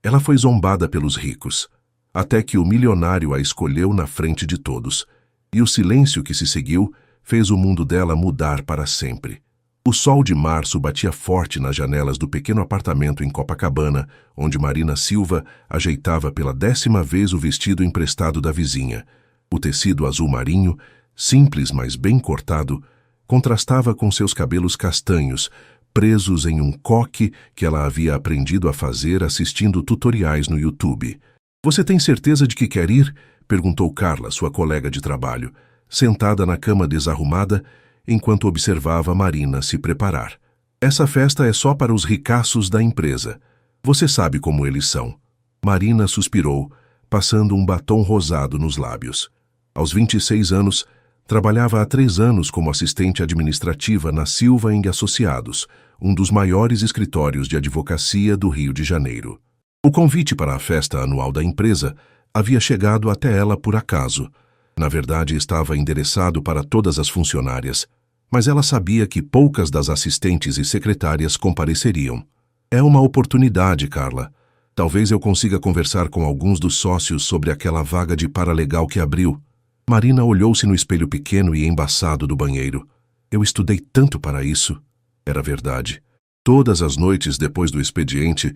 Ela foi zombada pelos ricos, até que o milionário a escolheu na frente de todos, e o silêncio que se seguiu fez o mundo dela mudar para sempre. O sol de março batia forte nas janelas do pequeno apartamento em Copacabana, onde Marina Silva ajeitava pela 10ª vez o vestido emprestado da vizinha. O tecido azul marinho, simples mas bem cortado, contrastava com seus cabelos castanhos, presos em um coque que ela havia aprendido a fazer assistindo tutoriais no YouTube. "Você tem certeza de que quer ir?" perguntou Carla, sua colega de trabalho, sentada na cama desarrumada, enquanto observava Marina se preparar. "Essa festa é só para os ricaços da empresa. Você sabe como eles são." Marina suspirou, passando um batom rosado nos lábios. Aos 26 anos, trabalhava há 3 anos como assistente administrativa na Silva & Associados, um dos maiores escritórios de advocacia do Rio de Janeiro. O convite para a festa anual da empresa havia chegado até ela por acaso. Na verdade, estava endereçado para todas as funcionárias, mas ela sabia que poucas das assistentes e secretárias compareceriam. "É uma oportunidade, Carla. Talvez eu consiga conversar com alguns dos sócios sobre aquela vaga de paralegal que abriu." Marina olhou-se no espelho pequeno e embaçado do banheiro. "Eu estudei tanto para isso." Era verdade. Todas as noites depois do expediente,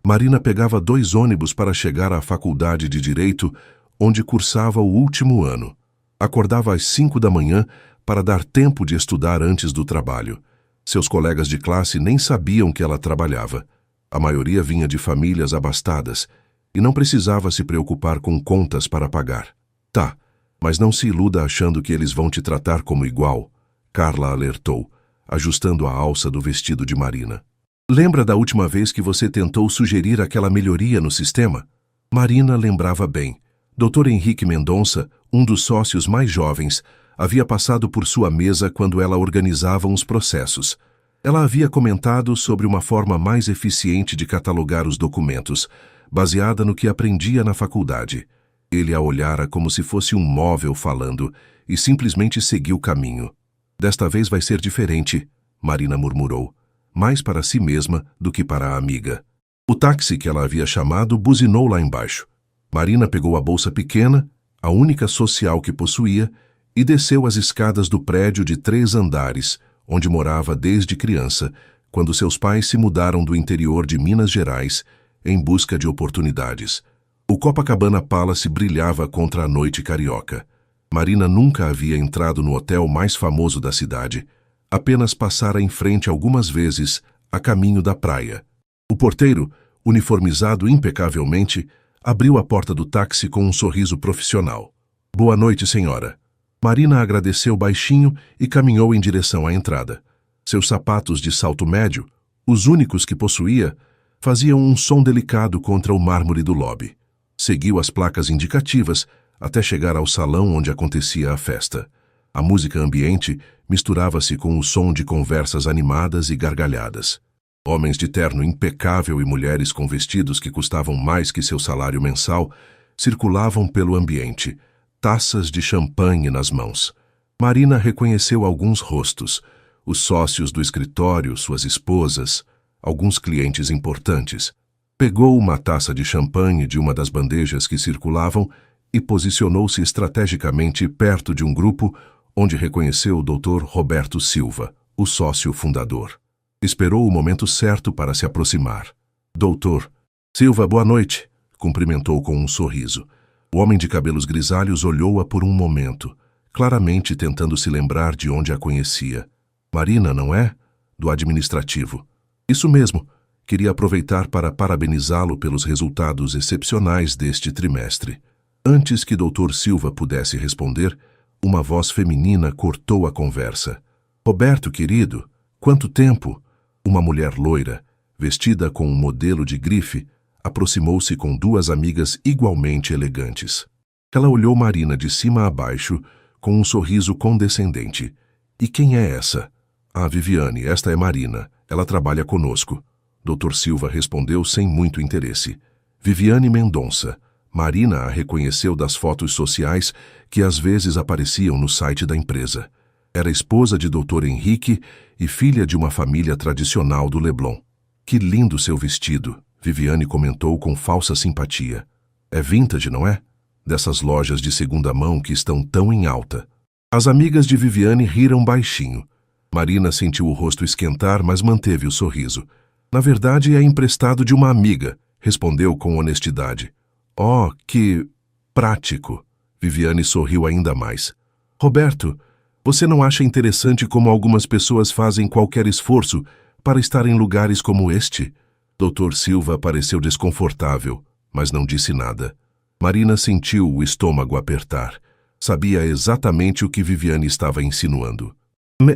Marina pegava 2 ônibus para chegar à faculdade de Direito, onde cursava o último ano. Acordava às 5 da manhã para dar tempo de estudar antes do trabalho. Seus colegas de classe nem sabiam que ela trabalhava. A maioria vinha de famílias abastadas e não precisava se preocupar com contas para pagar. "Tá, mas não se iluda achando que eles vão te tratar como igual", Carla alertou, ajustando a alça do vestido de Marina. "Lembra da última vez que você tentou sugerir aquela melhoria no sistema?" Marina lembrava bem. Dr. Henrique Mendonça, um dos sócios mais jovens, havia passado por sua mesa quando ela organizava uns processos. Ela havia comentado sobre uma forma mais eficiente de catalogar os documentos, baseada no que aprendia na faculdade. Ele a olhara como se fosse um móvel falando e simplesmente seguiu o caminho. "Desta vez vai ser diferente", Marina murmurou, mais para si mesma do que para a amiga. O táxi que ela havia chamado buzinou lá embaixo. Marina pegou a bolsa pequena, a única social que possuía, e desceu as escadas do prédio de 3 andares, onde morava desde criança, quando seus pais se mudaram do interior de Minas Gerais em busca de oportunidades. O Copacabana Palace brilhava contra a noite carioca. Marina nunca havia entrado no hotel mais famoso da cidade, apenas passara em frente algumas vezes a caminho da praia. O porteiro, uniformizado impecavelmente, abriu a porta do táxi com um sorriso profissional. "Boa noite, senhora." Marina agradeceu baixinho e caminhou em direção à entrada. Seus sapatos de salto médio, os únicos que possuía, faziam um som delicado contra o mármore do lobby. Seguiu as placas indicativas até chegar ao salão onde acontecia a festa. A música ambiente misturava-se com o som de conversas animadas e gargalhadas. Homens de terno impecável e mulheres com vestidos que custavam mais que seu salário mensal circulavam pelo ambiente, taças de champanhe nas mãos. Marina reconheceu alguns rostos, os sócios do escritório, suas esposas, alguns clientes importantes. Pegou uma taça de champanhe de uma das bandejas que circulavam e posicionou-se estrategicamente perto de um grupo onde reconheceu o Dr. Roberto Silva, o sócio fundador. Esperou o momento certo para se aproximar. "Doutor Silva, boa noite", cumprimentou com um sorriso. O homem de cabelos grisalhos olhou-a por um momento, claramente tentando se lembrar de onde a conhecia. "Marina, não é? Do administrativo." "Isso mesmo. Queria aproveitar para parabenizá-lo pelos resultados excepcionais deste trimestre." Antes que Dr. Silva pudesse responder, uma voz feminina cortou a conversa. "Roberto, querido, quanto tempo?" Uma mulher loira, vestida com um modelo de grife, aproximou-se com 2 amigas igualmente elegantes. Ela olhou Marina de cima a baixo, com um sorriso condescendente. "E quem é essa?" "Ah, Viviane, esta é Marina. Ela trabalha conosco." Dr. Silva respondeu sem muito interesse. "Viviane Mendonça." Marina a reconheceu das fotos sociais que às vezes apareciam no site da empresa. Era esposa de Dr. Henrique e filha de uma família tradicional do Leblon. "Que lindo seu vestido, Viviane comentou com falsa simpatia. É vintage, não é? Dessas lojas de segunda mão que estão tão em alta. As amigas de Viviane riram baixinho. Marina sentiu o rosto esquentar, mas manteve o sorriso. Na verdade, é emprestado de uma amiga, respondeu com honestidade. Oh, que prático! Viviane sorriu ainda mais. Roberto, você não acha interessante como algumas pessoas fazem qualquer esforço para estar em lugares como este? Dr. Silva pareceu desconfortável, mas não disse nada. Marina sentiu o estômago apertar. Sabia exatamente o que Viviane estava insinuando.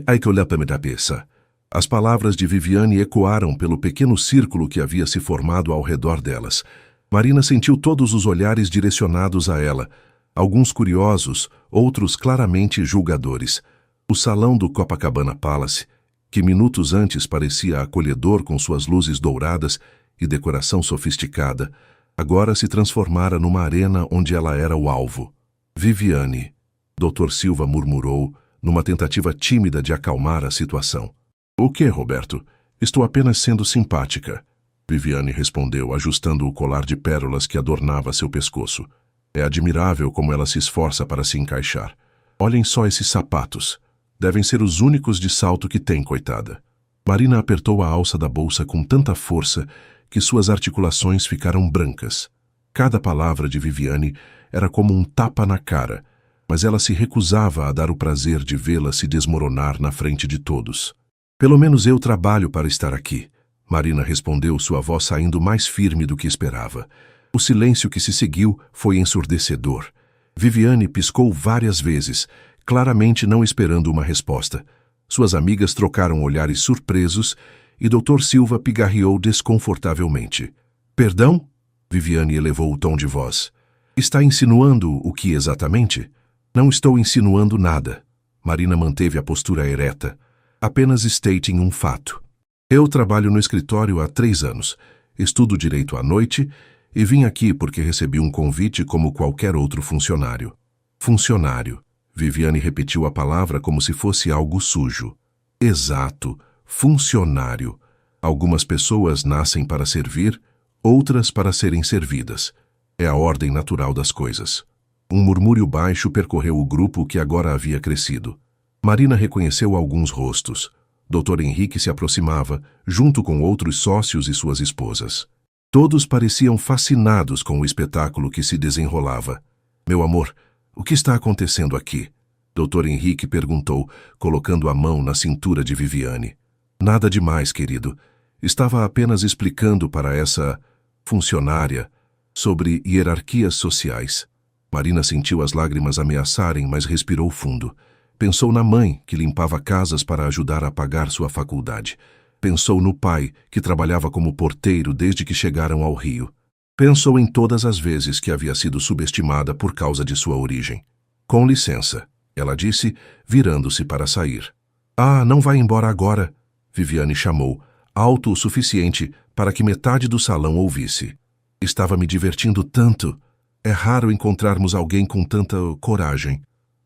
Ai que olhar para minha cabeça. As palavras de Viviane ecoaram pelo pequeno círculo que havia se formado ao redor delas. Marina sentiu todos os olhares direcionados a ela, alguns curiosos, outros claramente julgadores. O salão do Copacabana Palace, que minutos antes parecia acolhedor com suas luzes douradas e decoração sofisticada, agora se transformara numa arena onde ela era o alvo. Viviane, Dr. Silva murmurou, numa tentativa tímida de acalmar a situação. O que, Roberto? Estou apenas sendo simpática. Viviane respondeu, ajustando o colar de pérolas que adornava seu pescoço. É admirável como ela se esforça para se encaixar. Olhem só esses sapatos. Devem ser os únicos de salto que tem, coitada. Marina apertou a alça da bolsa com tanta força que suas articulações ficaram brancas. Cada palavra de Viviane era como um tapa na cara, mas ela se recusava a dar o prazer de vê-la se desmoronar na frente de todos. Pelo menos eu trabalho para estar aqui, Marina respondeu, sua voz saindo mais firme do que esperava. O silêncio que se seguiu foi ensurdecedor. Viviane piscou várias vezes, claramente não esperando uma resposta. Suas amigas trocaram olhares surpresos e Dr. Silva pigarreou desconfortavelmente. Perdão? Viviane elevou o tom de voz. Está insinuando o que exatamente? Não estou insinuando nada. Marina manteve a postura ereta. Apenas stating um fato. Eu trabalho no escritório há 3 anos. Estudo direito à noite e vim aqui porque recebi um convite como qualquer outro funcionário. Funcionário. Viviane repetiu a palavra como se fosse algo sujo. Exato. Funcionário. Algumas pessoas nascem para servir, outras para serem servidas. É a ordem natural das coisas. Um murmúrio baixo percorreu o grupo que agora havia crescido. Marina reconheceu alguns rostos. Dr. Henrique se aproximava, junto com outros sócios e suas esposas. Todos pareciam fascinados com o espetáculo que se desenrolava. Meu amor, o que está acontecendo aqui? Dr. Henrique perguntou, colocando a mão na cintura de Viviane. Nada demais, querido. Estava apenas explicando para essa funcionária sobre hierarquias sociais. Marina sentiu as lágrimas ameaçarem, mas respirou fundo. Pensou na mãe, que limpava casas para ajudar a pagar sua faculdade. Pensou no pai, que trabalhava como porteiro desde que chegaram ao Rio. Pensou em todas as vezes que havia sido subestimada por causa de sua origem. Com licença, ela disse, virando-se para sair. Ah, não vai embora agora, Viviane chamou, alto o suficiente para que metade do salão ouvisse. Estava me divertindo tanto. É raro encontrarmos alguém com tanta coragem.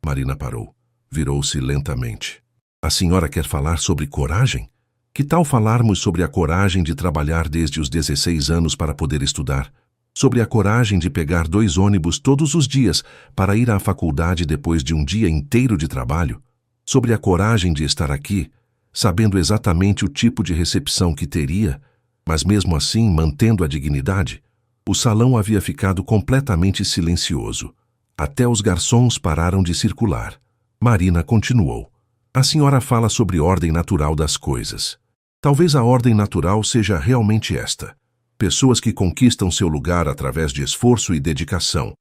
Marina parou. Virou-se lentamente. A senhora quer falar sobre coragem? Que tal falarmos sobre a coragem de trabalhar desde os 16 anos para poder estudar? Sobre a coragem de pegar 2 ônibus todos os dias para ir à faculdade depois de um dia inteiro de trabalho? Sobre a coragem de estar aqui, sabendo exatamente o tipo de recepção que teria, mas mesmo assim mantendo a dignidade? O salão havia ficado completamente silencioso. Até os garçons pararam de circular. Marina continuou. A senhora fala sobre ordem natural das coisas. Talvez a ordem natural seja realmente esta. Pessoas que conquistam seu lugar através de esforço e dedicação.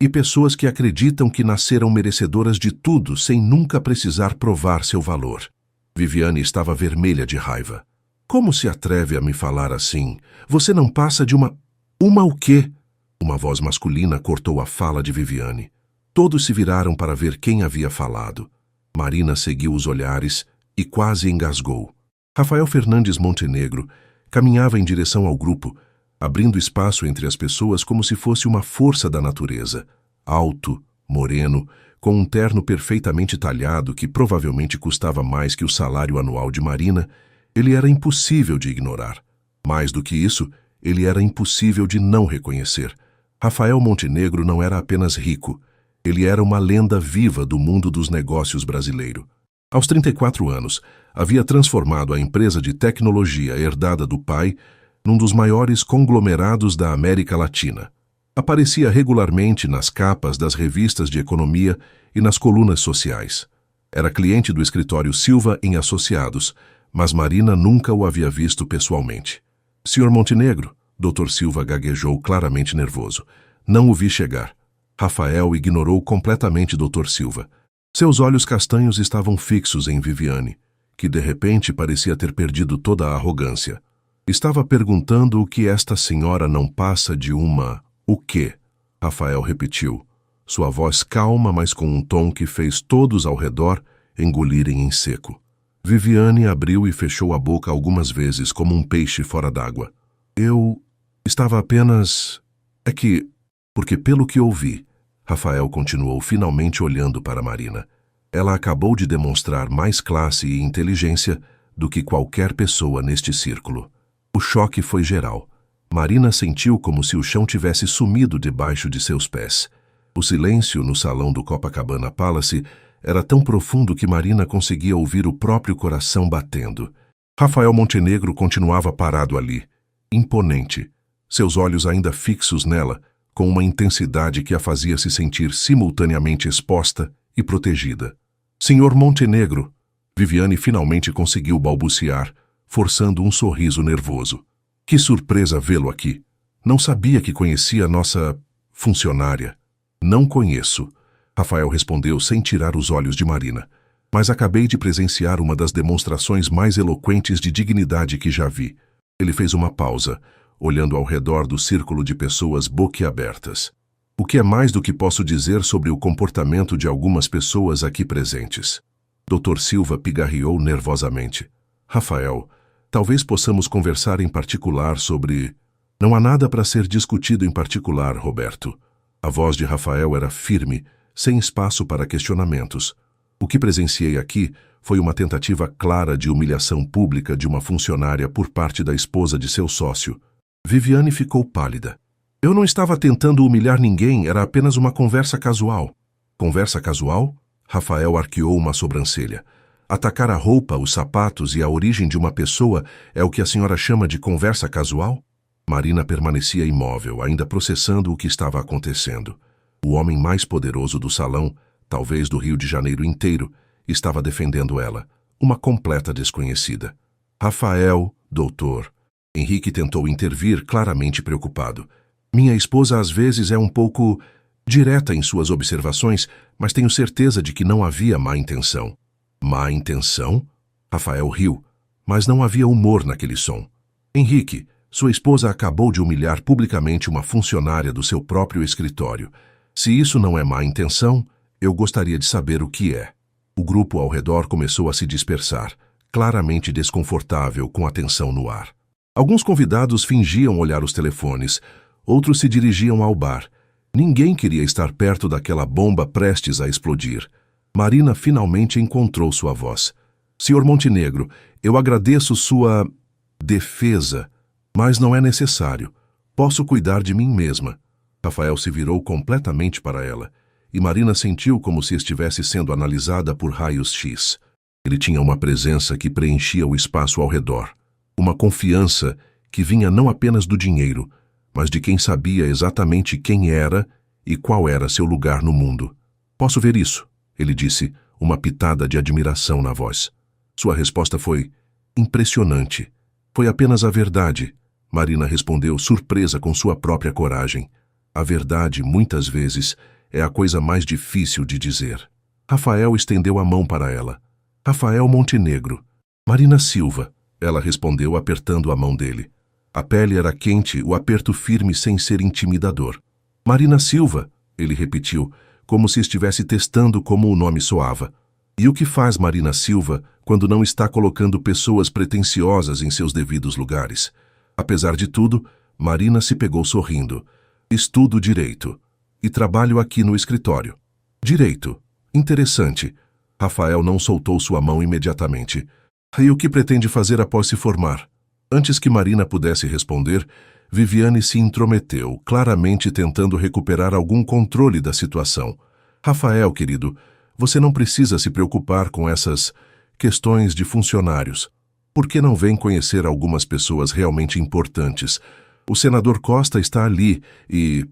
E pessoas que acreditam que nasceram merecedoras de tudo sem nunca precisar provar seu valor. Viviane estava vermelha de raiva. Como se atreve a me falar assim? Você não passa de uma... Uma o quê? Uma voz masculina cortou a fala de Viviane. Todos se viraram para ver quem havia falado. Marina seguiu os olhares e quase engasgou. Rafael Fernandes Montenegro caminhava em direção ao grupo, abrindo espaço entre as pessoas como se fosse uma força da natureza. Alto, moreno, com um terno perfeitamente talhado que provavelmente custava mais que o salário anual de Marina, ele era impossível de ignorar. Mais do que isso, Ele era impossível de não reconhecer. Rafael Montenegro não era apenas rico, ele era uma lenda viva do mundo dos negócios brasileiro. Aos 34 anos, havia transformado a empresa de tecnologia herdada do pai num dos maiores conglomerados da América Latina. Aparecia regularmente nas capas das revistas de economia e nas colunas sociais. Era cliente do escritório Silva em Associados, mas Marina nunca o havia visto pessoalmente. Sr. Montenegro, Dr. Silva gaguejou claramente nervoso. Não o vi chegar. Rafael ignorou completamente Dr. Silva. Seus olhos castanhos estavam fixos em Viviane, que de repente parecia ter perdido toda a arrogância. Estava perguntando o que esta senhora não passa de uma... O quê? Rafael repetiu, sua voz calma, mas com um tom que fez todos ao redor engolirem em seco. Viviane abriu e fechou a boca algumas vezes como um peixe fora d'água. Eu estava apenas... Porque pelo que ouvi, Rafael continuou finalmente olhando para Marina. Ela acabou de demonstrar mais classe e inteligência do que qualquer pessoa neste círculo. O choque foi geral. Marina sentiu como se o chão tivesse sumido debaixo de seus pés. O silêncio no salão do Copacabana Palace era tão profundo que Marina conseguia ouvir o próprio coração batendo. Rafael Montenegro continuava parado ali, imponente, seus olhos ainda fixos nela, com uma intensidade que a fazia se sentir simultaneamente exposta e protegida. Senhor Montenegro, Viviane finalmente conseguiu balbuciar, forçando um sorriso nervoso. Que surpresa vê-lo aqui. Não sabia que conhecia a nossa funcionária. Não conheço, Rafael respondeu sem tirar os olhos de Marina. Mas acabei de presenciar uma das demonstrações mais eloquentes de dignidade que já vi. Ele fez uma pausa, olhando ao redor do círculo de pessoas boquiabertas. O que é mais do que posso dizer sobre o comportamento de algumas pessoas aqui presentes? Dr. Silva pigarreou nervosamente. Rafael, talvez possamos conversar em particular sobre... Não há nada para ser discutido em particular, Roberto. A voz de Rafael era firme, sem espaço para questionamentos. O que presenciei aqui foi uma tentativa clara de humilhação pública de uma funcionária por parte da esposa de seu sócio. Viviane ficou pálida. Eu não estava tentando humilhar ninguém, era apenas uma conversa casual. Conversa casual? Rafael arqueou uma sobrancelha. Atacar a roupa, os sapatos e a origem de uma pessoa é o que a senhora chama de conversa casual? Marina permanecia imóvel, ainda processando o que estava acontecendo. O homem mais poderoso do salão, talvez do Rio de Janeiro inteiro, estava defendendo ela, uma completa desconhecida. Rafael, doutor. Henrique tentou intervir, claramente preocupado. Minha esposa às vezes é um pouco direta em suas observações, mas tenho certeza de que não havia má intenção. Má intenção? Rafael riu, mas não havia humor naquele som. Henrique, sua esposa acabou de humilhar publicamente uma funcionária do seu próprio escritório. Se isso não é má intenção, eu gostaria de saber o que é. O grupo ao redor começou a se dispersar, claramente desconfortável com a tensão no ar. Alguns convidados fingiam olhar os telefones, outros se dirigiam ao bar. Ninguém queria estar perto daquela bomba prestes a explodir. Marina finalmente encontrou sua voz. Senhor Montenegro, eu agradeço sua defesa, mas não é necessário. Posso cuidar de mim mesma. Rafael se virou completamente para ela, e Marina sentiu como se estivesse sendo analisada por raios X. Ele tinha uma presença que preenchia o espaço ao redor. Uma confiança que vinha não apenas do dinheiro, mas de quem sabia exatamente quem era e qual era seu lugar no mundo. Posso ver isso, ele disse, uma pitada de admiração na voz. Sua resposta foi impressionante. Foi apenas a verdade, Marina respondeu, surpresa com sua própria coragem. A verdade, muitas vezes, é a coisa mais difícil de dizer. Rafael estendeu a mão para ela. Rafael Montenegro. Marina Silva, ela respondeu apertando a mão dele. A pele era quente, o aperto firme sem ser intimidador. Marina Silva, ele repetiu, como se estivesse testando como o nome soava. E o que faz Marina Silva quando não está colocando pessoas pretensiosas em seus devidos lugares? Apesar de tudo, Marina se pegou sorrindo. Estudo direito. E trabalho aqui no escritório. Direito. Interessante. Rafael não soltou sua mão imediatamente. E o que pretende fazer após se formar? Antes que Marina pudesse responder, Viviane se intrometeu, claramente tentando recuperar algum controle da situação. Rafael, querido, você não precisa se preocupar com essas questões de funcionários. Por que não vem conhecer algumas pessoas realmente importantes? O senador Costa está ali e...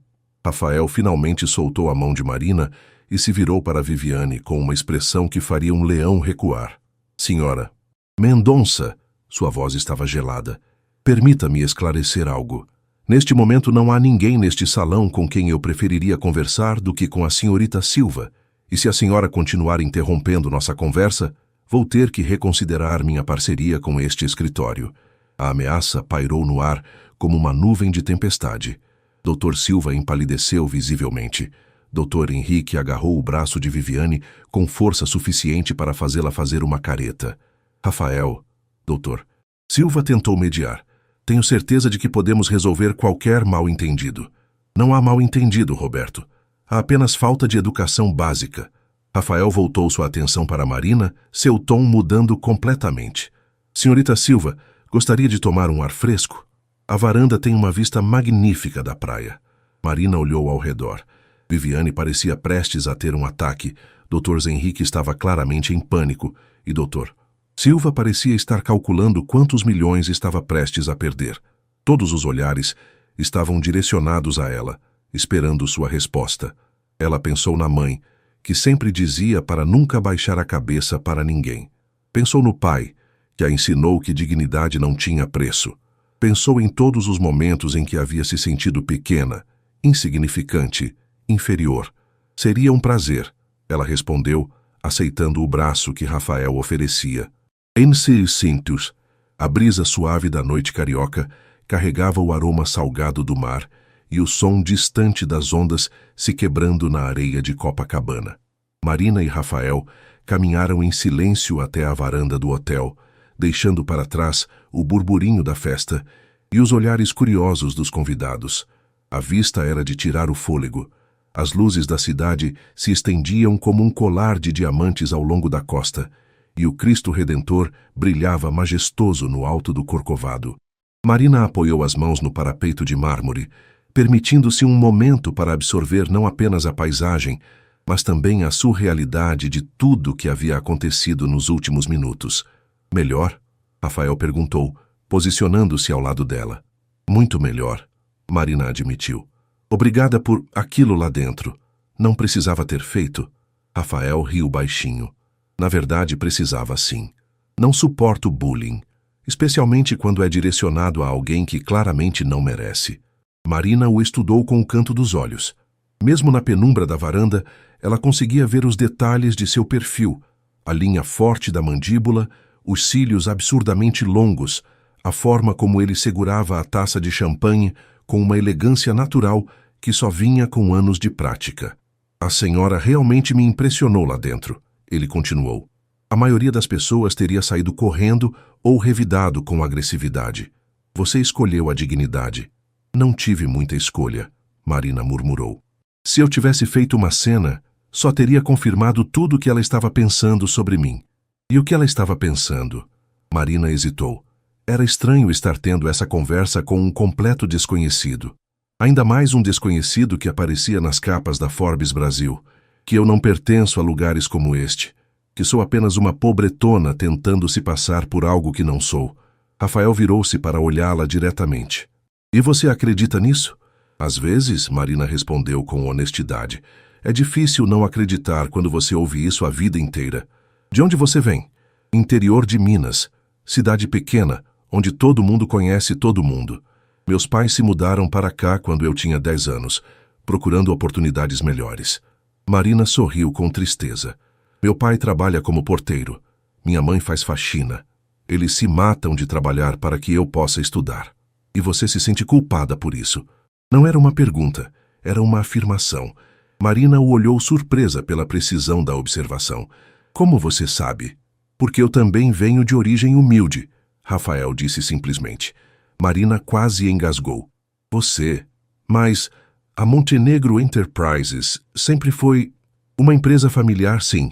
Rafael finalmente soltou a mão de Marina e se virou para Viviane com uma expressão que faria um leão recuar. Senhora Mendonça, sua voz estava gelada. Permita-me esclarecer algo. Neste momento não há ninguém neste salão com quem eu preferiria conversar do que com a senhorita Silva. E se a senhora continuar interrompendo nossa conversa, vou ter que reconsiderar minha parceria com este escritório. A ameaça pairou no ar como uma nuvem de tempestade. Dr. Silva empalideceu visivelmente. Dr. Henrique agarrou o braço de Viviane com força suficiente para fazê-la fazer uma careta. Rafael, doutor. Silva tentou mediar. Tenho certeza de que podemos resolver qualquer mal-entendido. Não há mal-entendido, Roberto. Há apenas falta de educação básica. Rafael voltou sua atenção para Marina, seu tom mudando completamente. Senhorita Silva, gostaria de tomar um ar fresco? A varanda tem uma vista magnífica da praia. Marina olhou ao redor. Viviane parecia prestes a ter um ataque. Dr. Henrique estava claramente em pânico. E Dr. Silva parecia estar calculando quantos milhões estava prestes a perder. Todos os olhares estavam direcionados a ela, esperando sua resposta. Ela pensou na mãe, que sempre dizia para nunca baixar a cabeça para ninguém. Pensou no pai, que a ensinou que dignidade não tinha preço. Pensou em todos os momentos em que havia se sentido pequena, insignificante, inferior. Seria um prazer, ela respondeu, aceitando o braço que Rafael oferecia. Em seus cintos, a brisa suave da noite carioca carregava o aroma salgado do mar e o som distante das ondas se quebrando na areia de Copacabana. Marina e Rafael caminharam em silêncio até a varanda do hotel, deixando para trás o burburinho da festa e os olhares curiosos dos convidados. A vista era de tirar o fôlego. As luzes da cidade se estendiam como um colar de diamantes ao longo da costa, e o Cristo Redentor brilhava majestoso no alto do Corcovado. Marina apoiou as mãos no parapeito de mármore, permitindo-se um momento para absorver não apenas a paisagem, mas também a surrealidade de tudo que havia acontecido nos últimos minutos. Melhor? Rafael perguntou, posicionando-se ao lado dela. Muito melhor, Marina admitiu. Obrigada por aquilo lá dentro. Não precisava ter feito. Rafael riu baixinho. Na verdade, precisava sim. Não suporto bullying, especialmente quando é direcionado a alguém que claramente não merece. Marina o estudou com o canto dos olhos. Mesmo na penumbra da varanda, ela conseguia ver os detalhes de seu perfil, a linha forte da mandíbula, os cílios absurdamente longos, a forma como ele segurava a taça de champanhe com uma elegância natural que só vinha com anos de prática. A senhora realmente me impressionou lá dentro, ele continuou. A maioria das pessoas teria saído correndo ou revidado com agressividade. Você escolheu a dignidade. Não tive muita escolha, Marina murmurou. Se eu tivesse feito uma cena, só teria confirmado tudo o que ela estava pensando sobre mim. E o que ela estava pensando? Marina hesitou. Era estranho estar tendo essa conversa com um completo desconhecido. Ainda mais um desconhecido que aparecia nas capas da Forbes Brasil. Que eu não pertenço a lugares como este. Que sou apenas uma pobretona tentando se passar por algo que não sou. Rafael virou-se para olhá-la diretamente. E você acredita nisso? Às vezes, Marina respondeu com honestidade. É difícil não acreditar quando você ouve isso a vida inteira. De onde você vem? Interior de Minas. Cidade pequena, onde todo mundo conhece todo mundo. Meus pais se mudaram para cá quando eu tinha 10 anos, procurando oportunidades melhores. Marina sorriu com tristeza. Meu pai trabalha como porteiro. Minha mãe faz faxina. Eles se matam de trabalhar para que eu possa estudar. E você se sente culpada por isso. Não era uma pergunta, era uma afirmação. Marina o olhou surpresa pela precisão da observação. Como você sabe? Porque eu também venho de origem humilde, Rafael disse simplesmente. Marina quase engasgou. Você? Mas a Montenegro Enterprises sempre foi uma empresa familiar, sim,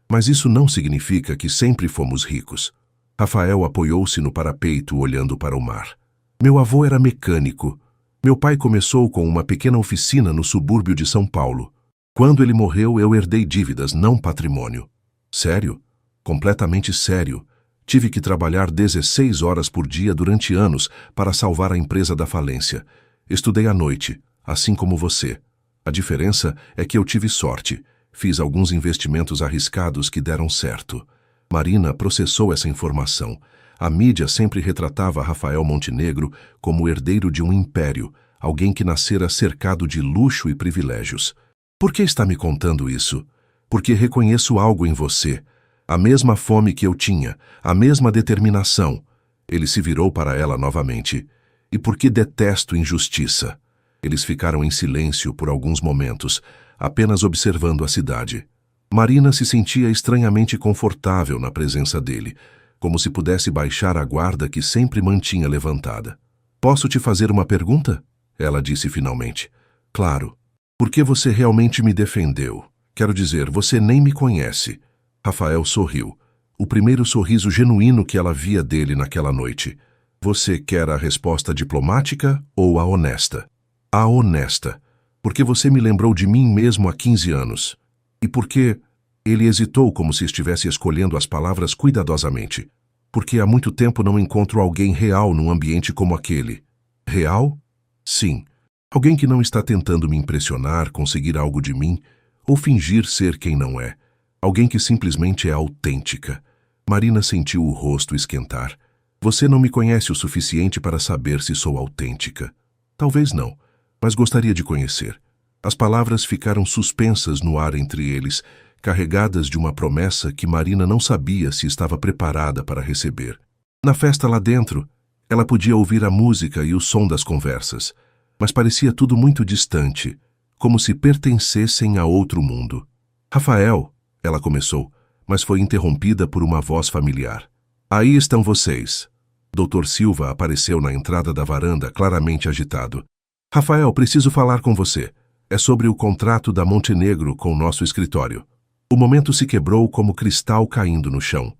mas isso não significa que sempre fomos ricos. Rafael apoiou-se no parapeito olhando para o mar. Meu avô era mecânico. Meu pai começou com uma pequena oficina no subúrbio de São Paulo. Quando ele morreu, eu herdei dívidas, não patrimônio. Sério? Completamente sério. Tive que trabalhar 16 horas por dia durante anos para salvar a empresa da falência. Estudei à noite, assim como você. A diferença é que eu tive sorte. Fiz alguns investimentos arriscados que deram certo. Marina processou essa informação. A mídia sempre retratava Rafael Montenegro como o herdeiro de um império, alguém que nascera cercado de luxo e privilégios. Por que está me contando isso? Porque reconheço algo em você. A mesma fome que eu tinha, a mesma determinação. Ele se virou para ela novamente. E porque detesto injustiça. Eles ficaram em silêncio por alguns momentos, apenas observando a cidade. Marina se sentia estranhamente confortável na presença dele, como se pudesse baixar a guarda que sempre mantinha levantada. Posso te fazer uma pergunta? Ela disse finalmente. Claro. Por que você realmente me defendeu? Quero dizer, você nem me conhece. Rafael sorriu. O primeiro sorriso genuíno que ela via dele naquela noite. Você quer a resposta diplomática ou a honesta? A honesta. Porque você me lembrou de mim mesmo há 15 anos. E porque... Ele hesitou como se estivesse escolhendo as palavras cuidadosamente. Porque há muito tempo não encontro alguém real num ambiente como aquele. Real? Sim. Alguém que não está tentando me impressionar, conseguir algo de mim, ou fingir ser quem não é. Alguém que simplesmente é autêntica. Marina sentiu o rosto esquentar. Você não me conhece o suficiente para saber se sou autêntica. Talvez não, mas gostaria de conhecer. As palavras ficaram suspensas no ar entre eles, carregadas de uma promessa que Marina não sabia se estava preparada para receber. Na festa lá dentro, ela podia ouvir a música e o som das conversas, mas parecia tudo muito distante, como se pertencessem a outro mundo. Rafael, ela começou, mas foi interrompida por uma voz familiar. Aí estão vocês. Dr. Silva apareceu na entrada da varanda, claramente agitado. Rafael, preciso falar com você. É sobre o contrato da Montenegro com o nosso escritório. O momento se quebrou como cristal caindo no chão.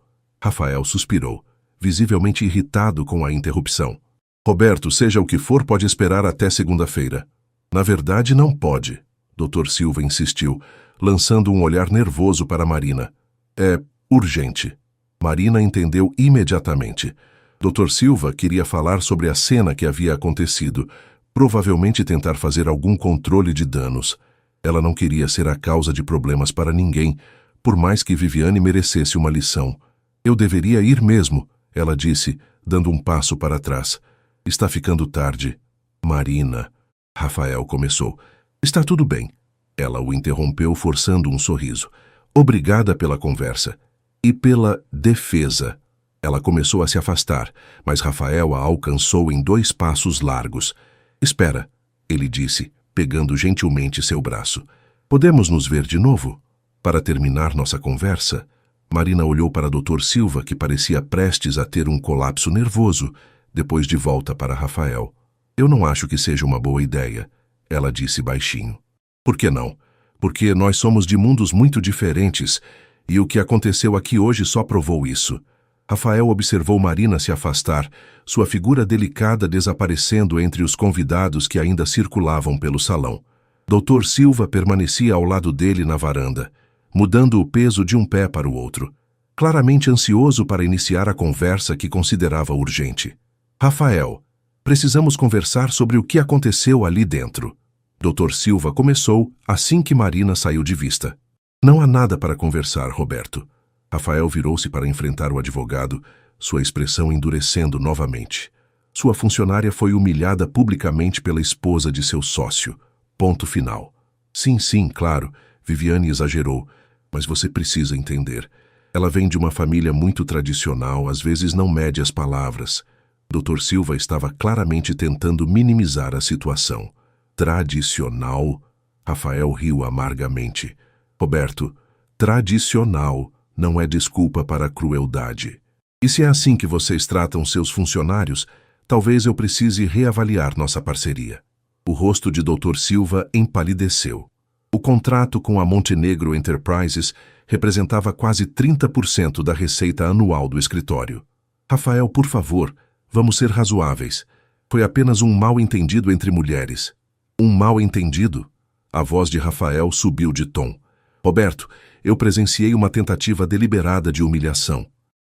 Rafael suspirou, visivelmente irritado com a interrupção. Roberto, seja o que for, pode esperar até segunda-feira. Na verdade, não pode, Dr. Silva insistiu, lançando um olhar nervoso para Marina. É urgente. Marina entendeu imediatamente. Dr. Silva queria falar sobre a cena que havia acontecido, provavelmente tentar fazer algum controle de danos. Ela não queria ser a causa de problemas para ninguém, por mais que Viviane merecesse uma lição. Eu deveria ir mesmo, ela disse, dando um passo para trás. Está ficando tarde. Marina. Rafael começou. Está tudo bem. Ela o interrompeu, forçando um sorriso. Obrigada pela conversa. E pela defesa. Ela começou a se afastar, mas Rafael a alcançou em 2 passos largos. Espera, ele disse, pegando gentilmente seu braço. Podemos nos ver de novo? Para terminar nossa conversa, Marina olhou para Dr. Silva, que parecia prestes a ter um colapso nervoso, depois de volta para Rafael. Eu não acho que seja uma boa ideia, ela disse baixinho. Por que não? Porque nós somos de mundos muito diferentes, e o que aconteceu aqui hoje só provou isso. Rafael observou Marina se afastar, sua figura delicada desaparecendo entre os convidados que ainda circulavam pelo salão. Dr. Silva permanecia ao lado dele na varanda, mudando o peso de um pé para o outro, claramente ansioso para iniciar a conversa que considerava urgente. Rafael, precisamos conversar sobre o que aconteceu ali dentro. Dr. Silva começou assim que Marina saiu de vista. Não há nada para conversar, Roberto. Rafael virou-se para enfrentar o advogado, sua expressão endurecendo novamente. Sua funcionária foi humilhada publicamente pela esposa de seu sócio. Ponto final. Sim, claro, Viviane exagerou, mas você precisa entender. Ela vem de uma família muito tradicional, às vezes não mede as palavras. Dr. Silva estava claramente tentando minimizar a situação. Tradicional? Rafael riu amargamente. Roberto, tradicional não é desculpa para a crueldade. E se é assim que vocês tratam seus funcionários, talvez eu precise reavaliar nossa parceria. O rosto de Dr. Silva empalideceu. O contrato com a Montenegro Enterprises representava quase 30% da receita anual do escritório. Rafael, por favor, vamos ser razoáveis. Foi apenas um mal-entendido entre mulheres. Um mal-entendido? A voz de Rafael subiu de tom. Roberto, eu presenciei uma tentativa deliberada de humilhação.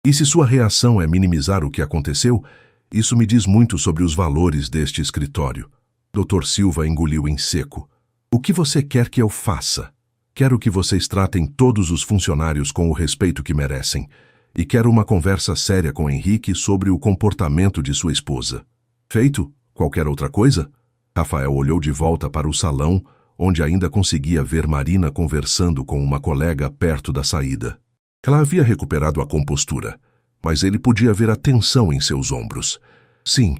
E se sua reação é minimizar o que aconteceu, isso me diz muito sobre os valores deste escritório. Dr. Silva engoliu em seco. O que você quer que eu faça? Quero que vocês tratem todos os funcionários com o respeito que merecem. E quero uma conversa séria com Henrique sobre o comportamento de sua esposa. Feito? Qualquer outra coisa? Rafael olhou de volta para o salão, onde ainda conseguia ver Marina conversando com uma colega perto da saída. Ela havia recuperado a compostura, mas ele podia ver a tensão em seus ombros. Sim,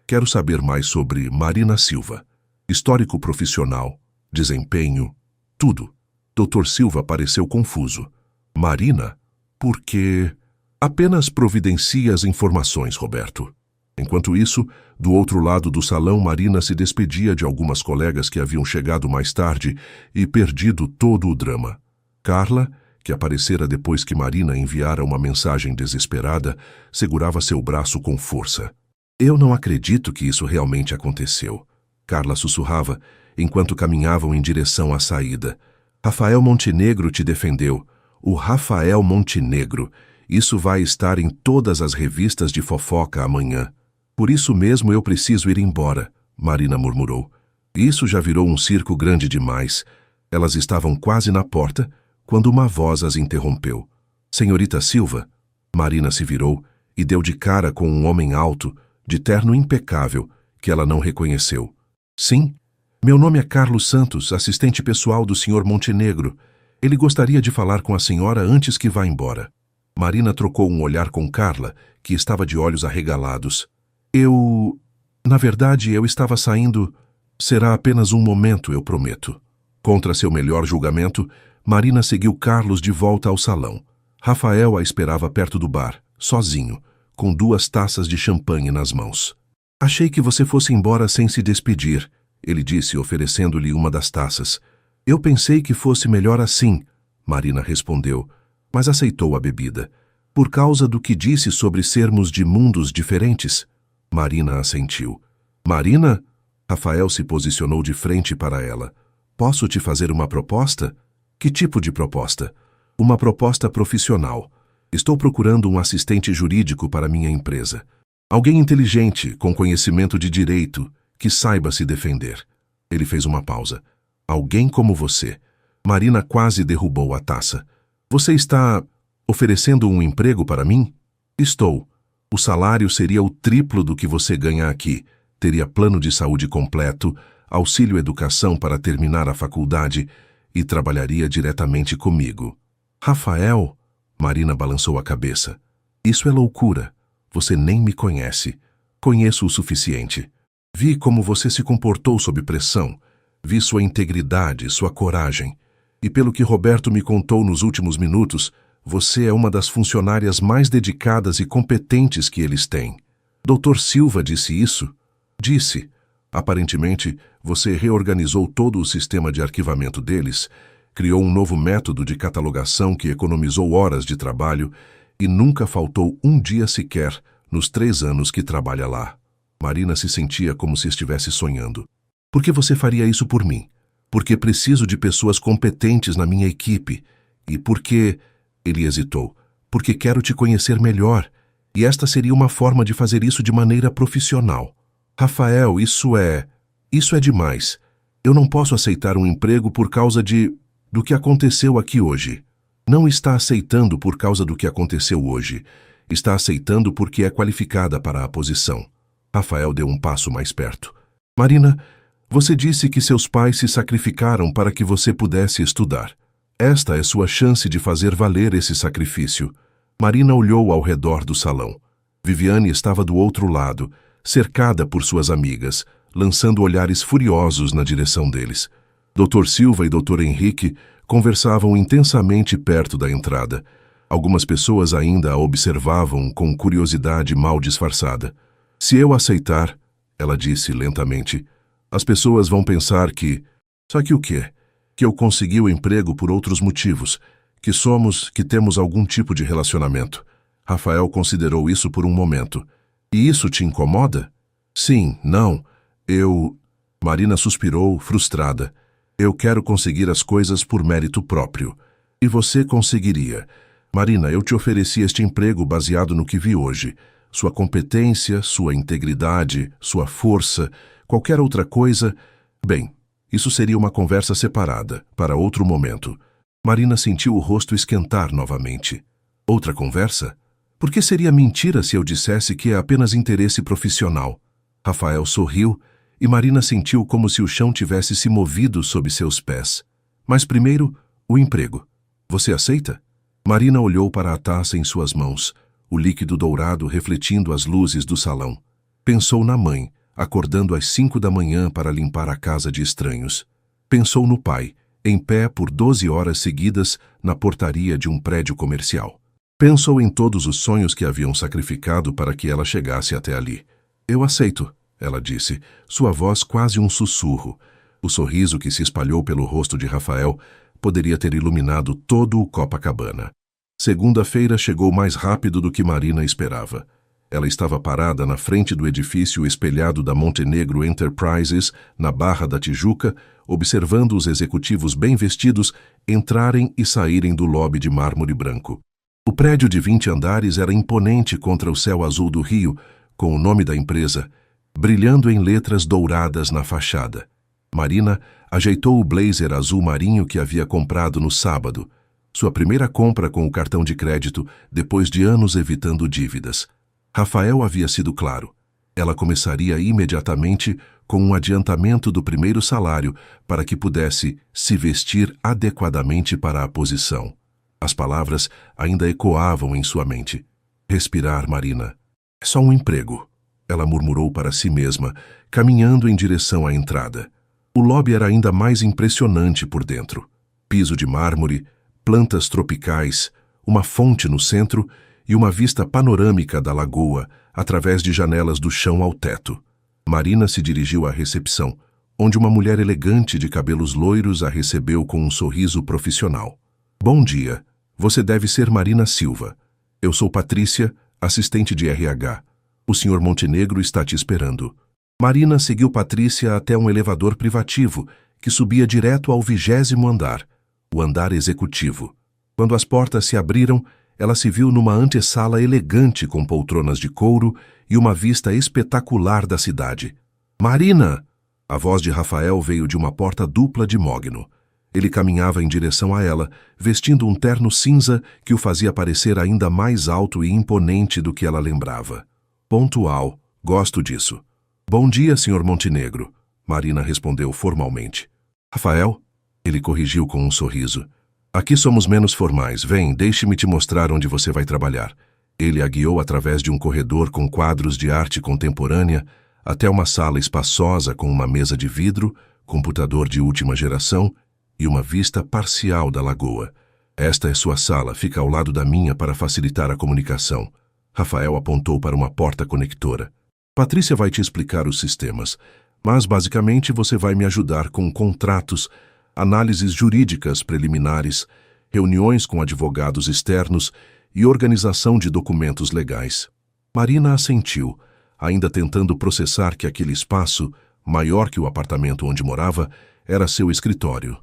quero saber mais sobre Marina Silva. Histórico profissional, desempenho, tudo. Dr. Silva pareceu confuso. Marina? Por quê? Apenas providencie as informações, Roberto. Enquanto isso, do outro lado do salão, Marina se despedia de algumas colegas que haviam chegado mais tarde e perdido todo o drama. Carla, que aparecera depois que Marina enviara uma mensagem desesperada, segurava seu braço com força. Eu não acredito que isso realmente aconteceu. Carla sussurrava, enquanto caminhavam em direção à saída. Rafael Montenegro te defendeu. O Rafael Montenegro. Isso vai estar em todas as revistas de fofoca amanhã. Por isso mesmo eu preciso ir embora, Marina murmurou. Isso já virou um circo grande demais. Elas estavam quase na porta, quando uma voz as interrompeu. Senhorita Silva? Marina se virou e deu de cara com um homem alto, de terno impecável, que ela não reconheceu. Sim, meu nome é Carlos Santos, assistente pessoal do Sr. Montenegro. Ele gostaria de falar com a senhora antes que vá embora. Marina trocou um olhar com Carla, que estava de olhos arregalados. Na verdade, eu estava saindo. Será apenas um momento, eu prometo. Contra seu melhor julgamento, Marina seguiu Carlos de volta ao salão. Rafael a esperava perto do bar, sozinho, com 2 taças de champanhe nas mãos. Achei que você fosse embora sem se despedir, ele disse, oferecendo-lhe uma das taças. Eu pensei que fosse melhor assim, Marina respondeu, mas aceitou a bebida. Por causa do que disse sobre sermos de mundos diferentes? Marina assentiu. Marina? Rafael se posicionou de frente para ela. Posso te fazer uma proposta? Que tipo de proposta? Uma proposta profissional. Estou procurando um assistente jurídico para minha empresa. Alguém inteligente, com conhecimento de direito, que saiba se defender. Ele fez uma pausa. Alguém como você. Marina quase derrubou a taça. Você está oferecendo um emprego para mim? Estou. O salário seria o triplo do que você ganha aqui. Teria plano de saúde completo, auxílio educação para terminar a faculdade e trabalharia diretamente comigo. Rafael? Marina balançou a cabeça. Isso é loucura. Você nem me conhece. Conheço o suficiente. Vi como você se comportou sob pressão. Vi sua integridade, sua coragem. E pelo que Roberto me contou nos últimos minutos, você é uma das funcionárias mais dedicadas e competentes que eles têm. Dr. Silva disse isso? Disse. Aparentemente, você reorganizou todo o sistema de arquivamento deles, criou um novo método de catalogação que economizou horas de trabalho e nunca faltou um dia sequer nos 3 anos que trabalha lá. Marina se sentia como se estivesse sonhando. Por que você faria isso por mim? Porque preciso de pessoas competentes na minha equipe. E porque... Ele hesitou. Porque quero te conhecer melhor. E esta seria uma forma de fazer isso de maneira profissional. Rafael, isso é demais. Eu não posso aceitar um emprego por causa do que aconteceu aqui hoje. Não está aceitando por causa do que aconteceu hoje. Está aceitando porque é qualificada para a posição. Rafael deu um passo mais perto. Marina, você disse que seus pais se sacrificaram para que você pudesse estudar. Esta é sua chance de fazer valer esse sacrifício. Marina olhou ao redor do salão. Viviane estava do outro lado, cercada por suas amigas, lançando olhares furiosos na direção deles. Dr. Silva e Dr. Henrique conversavam intensamente perto da entrada. Algumas pessoas ainda a observavam com curiosidade mal disfarçada. Se eu aceitar, ela disse lentamente, as pessoas vão pensar que... Só que o quê? Que eu consegui o emprego por outros motivos, que temos algum tipo de relacionamento. Rafael considerou isso por um momento. E isso te incomoda? Sim, não. Eu... Marina suspirou, frustrada. Eu quero conseguir as coisas por mérito próprio. E você conseguiria. Marina, eu te ofereci este emprego baseado no que vi hoje. Sua competência, sua integridade, sua força, qualquer outra coisa... Bem, isso seria uma conversa separada, para outro momento. Marina sentiu o rosto esquentar novamente. Outra conversa? Por que seria mentira se eu dissesse que é apenas interesse profissional? Rafael sorriu e Marina sentiu como se o chão tivesse se movido sob seus pés. Mas primeiro, o emprego. Você aceita? Marina olhou para a taça em suas mãos, o líquido dourado refletindo as luzes do salão. Pensou na mãe, acordando às 5 da manhã para limpar a casa de estranhos. Pensou no pai, em pé por 12 horas seguidas na portaria de um prédio comercial. Pensou em todos os sonhos que haviam sacrificado para que ela chegasse até ali. Eu aceito, ela disse, sua voz quase um sussurro. O sorriso que se espalhou pelo rosto de Rafael poderia ter iluminado todo o Copacabana. Segunda-feira chegou mais rápido do que Marina esperava. Ela estava parada na frente do edifício espelhado da Montenegro Enterprises, na Barra da Tijuca, observando os executivos bem vestidos entrarem e saírem do lobby de mármore branco. O prédio de 20 andares era imponente contra o céu azul do Rio, com o nome da empresa brilhando em letras douradas na fachada. Marina ajeitou o blazer azul marinho que havia comprado no sábado, sua primeira compra com o cartão de crédito depois de anos evitando dívidas. Rafael havia sido claro. Ela começaria imediatamente com um adiantamento do primeiro salário para que pudesse se vestir adequadamente para a posição. As palavras ainda ecoavam em sua mente. Respirar, Marina. É só um emprego, ela murmurou para si mesma, caminhando em direção à entrada. O lobby era ainda mais impressionante por dentro. Piso de mármore, plantas tropicais, uma fonte no centro e uma vista panorâmica da lagoa através de janelas do chão ao teto. Marina se dirigiu à recepção, onde uma mulher elegante de cabelos loiros a recebeu com um sorriso profissional. Bom dia, você deve ser Marina Silva. Eu sou Patrícia, assistente de RH. O Sr. Montenegro está te esperando. Marina seguiu Patrícia até um elevador privativo que subia direto ao 20º andar, o andar executivo. Quando as portas se abriram, ela se viu numa antessala elegante com poltronas de couro e uma vista espetacular da cidade. Marina! A voz de Rafael veio de uma porta dupla de mogno. Ele caminhava em direção a ela, vestindo um terno cinza que o fazia parecer ainda mais alto e imponente do que ela lembrava. Pontual, gosto disso. Bom dia, Sr. Montenegro, Marina respondeu formalmente. Rafael? Ele corrigiu com um sorriso. Aqui somos menos formais. Vem, deixe-me te mostrar onde você vai trabalhar. Ele a guiou através de um corredor com quadros de arte contemporânea até uma sala espaçosa com uma mesa de vidro, computador de última geração e uma vista parcial da lagoa. Esta é sua sala, fica ao lado da minha para facilitar a comunicação. Rafael apontou para uma porta conectora. Patrícia vai te explicar os sistemas, mas basicamente você vai me ajudar com contratos, análises jurídicas preliminares, reuniões com advogados externos e organização de documentos legais. Marina assentiu, ainda tentando processar que aquele espaço, maior que o apartamento onde morava, era seu escritório.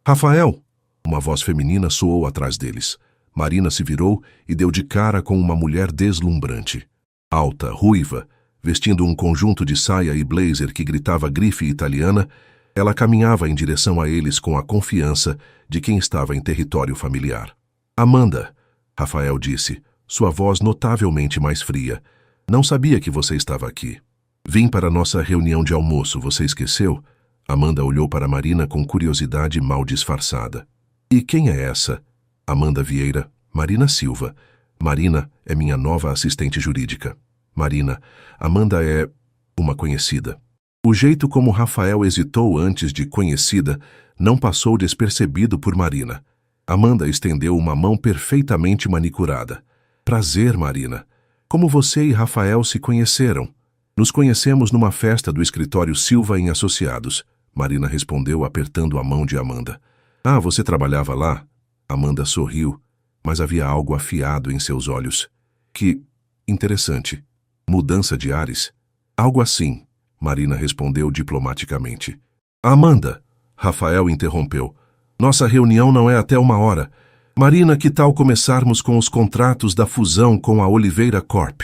Rafael! Uma voz feminina soou atrás deles. Marina se virou e deu de cara com uma mulher deslumbrante. Alta, ruiva, vestindo um conjunto de saia e blazer que gritava grife italiana, ela caminhava em direção a eles com a confiança de quem estava em território familiar. Amanda, Rafael disse, sua voz notavelmente mais fria. Não sabia que você estava aqui. Vim para nossa reunião de almoço, você esqueceu? Amanda olhou para Marina com curiosidade mal disfarçada. E quem é essa? Amanda Vieira, Marina Silva. Marina é minha nova assistente jurídica. Marina, Amanda é uma conhecida. O jeito como Rafael hesitou antes de conhecida não passou despercebido por Marina. Amanda estendeu uma mão perfeitamente manicurada. Prazer, Marina. Como você e Rafael se conheceram? Nos conhecemos numa festa do escritório Silva em Associados. Marina respondeu apertando a mão de Amanda. Ah, você trabalhava lá? Amanda sorriu, mas havia algo afiado em seus olhos. Que interessante. Mudança de ares. Algo assim, Marina respondeu diplomaticamente. Amanda, Rafael interrompeu. Nossa reunião não é até 1 hora. Marina, que tal começarmos com os contratos da fusão com a Oliveira Corp?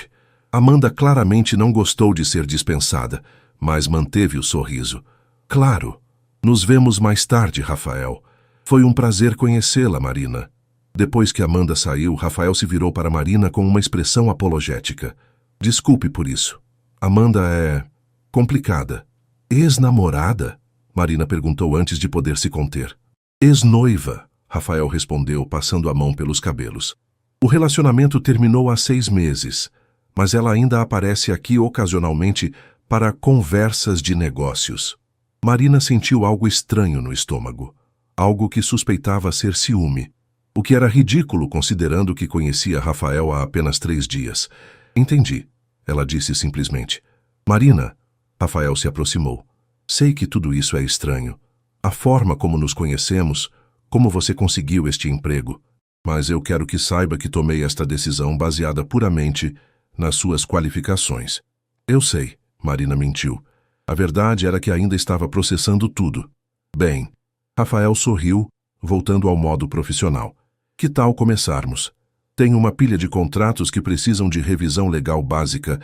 Amanda claramente não gostou de ser dispensada, mas manteve o sorriso. Claro. Nos vemos mais tarde, Rafael. Foi um prazer conhecê-la, Marina. Depois que Amanda saiu, Rafael se virou para Marina com uma expressão apologética. Desculpe por isso. Amanda é complicada. Ex-namorada? Marina perguntou antes de poder se conter. Ex-noiva, Rafael respondeu, passando a mão pelos cabelos. O relacionamento terminou há 6 meses, mas ela ainda aparece aqui ocasionalmente para conversas de negócios. Marina sentiu algo estranho no estômago, algo que suspeitava ser ciúme, o que era ridículo considerando que conhecia Rafael há apenas 3 dias. Entendi, ela disse simplesmente. Marina, Rafael se aproximou. Sei que tudo isso é estranho. A forma como nos conhecemos, como você conseguiu este emprego. Mas eu quero que saiba que tomei esta decisão baseada puramente nas suas qualificações. Eu sei, Marina mentiu. A verdade era que ainda estava processando tudo. Bem, Rafael sorriu, voltando ao modo profissional. Que tal começarmos? Tenho uma pilha de contratos que precisam de revisão legal básica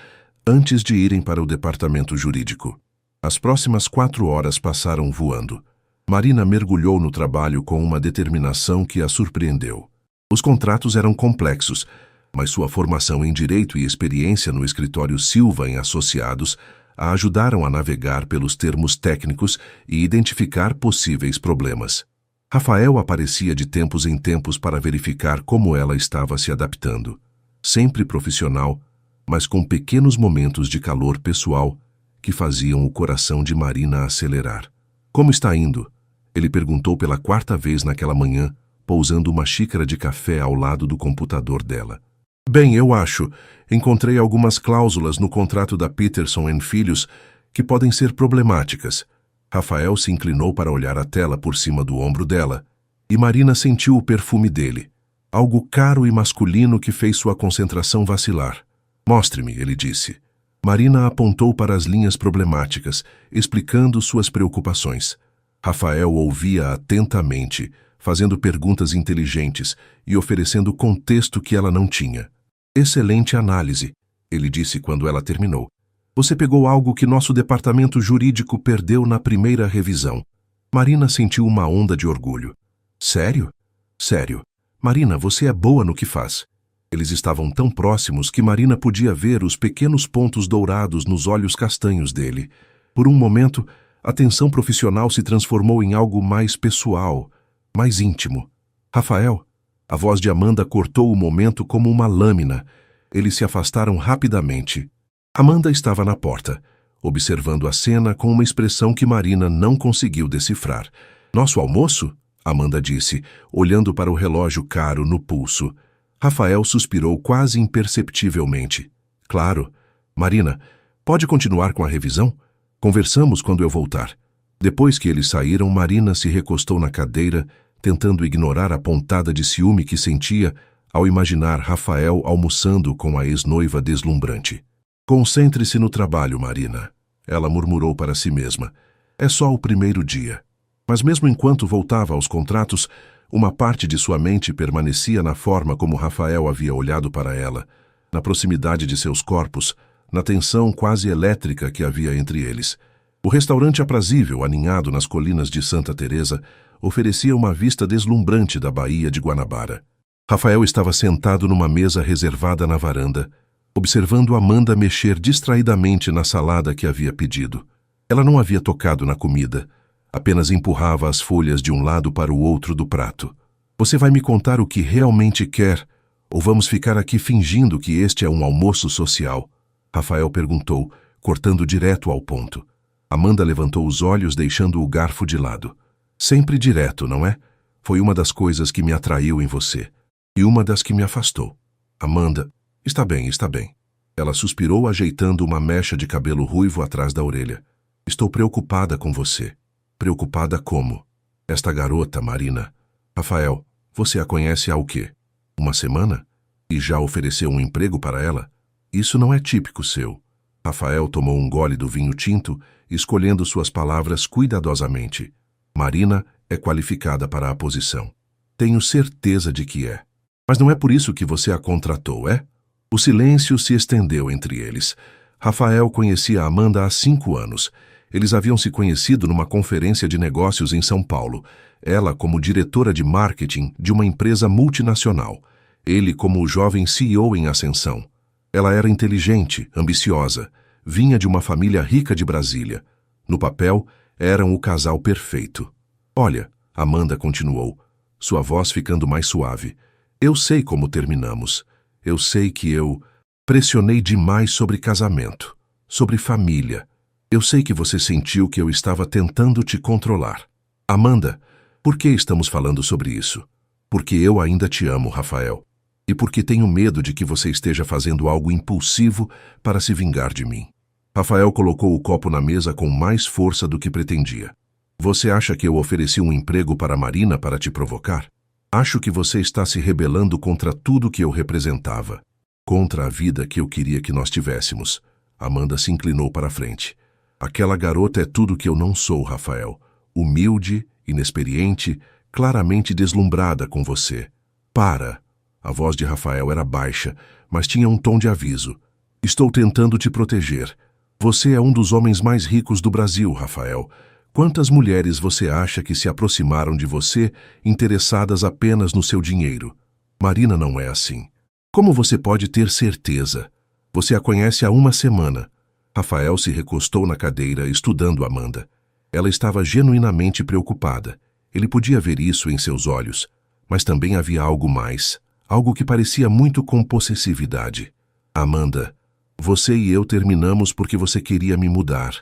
antes de irem para o departamento jurídico. As próximas 4 horas passaram voando. Marina mergulhou no trabalho com uma determinação que a surpreendeu. Os contratos eram complexos, mas sua formação em direito e experiência no escritório Silva em Associados a ajudaram a navegar pelos termos técnicos e identificar possíveis problemas. Rafael aparecia de tempos em tempos para verificar como ela estava se adaptando. Sempre profissional, mas com pequenos momentos de calor pessoal que faziam o coração de Marina acelerar. Como está indo? Ele perguntou pela 4ª vez naquela manhã, pousando uma xícara de café ao lado do computador dela. Bem, eu acho. Encontrei algumas cláusulas no contrato da Peterson & Filhos que podem ser problemáticas. Rafael se inclinou para olhar a tela por cima do ombro dela, e Marina sentiu o perfume dele, algo caro e masculino que fez sua concentração vacilar. Mostre-me, ele disse. Marina apontou para as linhas problemáticas, explicando suas preocupações. Rafael ouvia atentamente, fazendo perguntas inteligentes e oferecendo contexto que ela não tinha. Excelente análise, ele disse quando ela terminou. Você pegou algo que nosso departamento jurídico perdeu na primeira revisão. Marina sentiu uma onda de orgulho. Sério? Sério. Marina, você é boa no que faz. Eles estavam tão próximos que Marina podia ver os pequenos pontos dourados nos olhos castanhos dele. Por um momento, a tensão profissional se transformou em algo mais pessoal, mais íntimo. Rafael? A voz de Amanda cortou o momento como uma lâmina. Eles se afastaram rapidamente. Amanda estava na porta, observando a cena com uma expressão que Marina não conseguiu decifrar. Nosso almoço? Amanda disse, olhando para o relógio caro no pulso. Rafael suspirou quase imperceptivelmente. Claro. Marina, pode continuar com a revisão? Conversamos quando eu voltar. Depois que eles saíram, Marina se recostou na cadeira, tentando ignorar a pontada de ciúme que sentia ao imaginar Rafael almoçando com a ex-noiva deslumbrante. Concentre-se no trabalho, Marina, ela murmurou para si mesma. É só o primeiro dia. Mas mesmo enquanto voltava aos contratos, uma parte de sua mente permanecia na forma como Rafael havia olhado para ela, na proximidade de seus corpos, na tensão quase elétrica que havia entre eles. O restaurante aprazível, aninhado nas colinas de Santa Teresa, oferecia uma vista deslumbrante da Baía de Guanabara. Rafael estava sentado numa mesa reservada na varanda, observando Amanda mexer distraidamente na salada que havia pedido. Ela não havia tocado na comida, apenas empurrava as folhas de um lado para o outro do prato. Você vai me contar o que realmente quer, ou vamos ficar aqui fingindo que este é um almoço social? Rafael perguntou, cortando direto ao ponto. Amanda levantou os olhos, deixando o garfo de lado. Sempre direto, não é? Foi uma das coisas que me atraiu em você. E uma das que me afastou. Amanda, está bem, está bem. Ela suspirou, ajeitando uma mecha de cabelo ruivo atrás da orelha. Estou preocupada com você. Preocupada como? Esta garota, Marina. Rafael, você a conhece há o quê? 1 semana? E já ofereceu um emprego para ela? Isso não é típico seu. Rafael tomou um gole do vinho tinto, escolhendo suas palavras cuidadosamente. Marina é qualificada para a posição. Tenho certeza de que é. Mas não é por isso que você a contratou, é? O silêncio se estendeu entre eles. Rafael conhecia Amanda há 5 anos. Eles haviam se conhecido numa conferência de negócios em São Paulo. Ela como diretora de marketing de uma empresa multinacional. Ele como o jovem CEO em ascensão. Ela era inteligente, ambiciosa. Vinha de uma família rica de Brasília. No papel, eram o casal perfeito. Olha, Amanda continuou, sua voz ficando mais suave. Eu sei como terminamos. Eu sei que eu pressionei demais sobre casamento, sobre família. Eu sei que você sentiu que eu estava tentando te controlar. Amanda, por que estamos falando sobre isso? Porque eu ainda te amo, Rafael. E porque tenho medo de que você esteja fazendo algo impulsivo para se vingar de mim. Rafael colocou o copo na mesa com mais força do que pretendia. Você acha que eu ofereci um emprego para Marina para te provocar? Acho que você está se rebelando contra tudo que eu representava. Contra a vida que eu queria que nós tivéssemos. Amanda se inclinou para a frente. Aquela garota é tudo que eu não sou, Rafael. Humilde, inexperiente, claramente deslumbrada com você. Para! A voz de Rafael era baixa, mas tinha um tom de aviso. Estou tentando te proteger. Você é um dos homens mais ricos do Brasil, Rafael. Quantas mulheres você acha que se aproximaram de você interessadas apenas no seu dinheiro? Marina não é assim. Como você pode ter certeza? Você a conhece há 1 semana. Rafael se recostou na cadeira, estudando Amanda. Ela estava genuinamente preocupada. Ele podia ver isso em seus olhos. Mas também havia algo mais. Algo que parecia muito com possessividade. Amanda, você e eu terminamos porque você queria me mudar.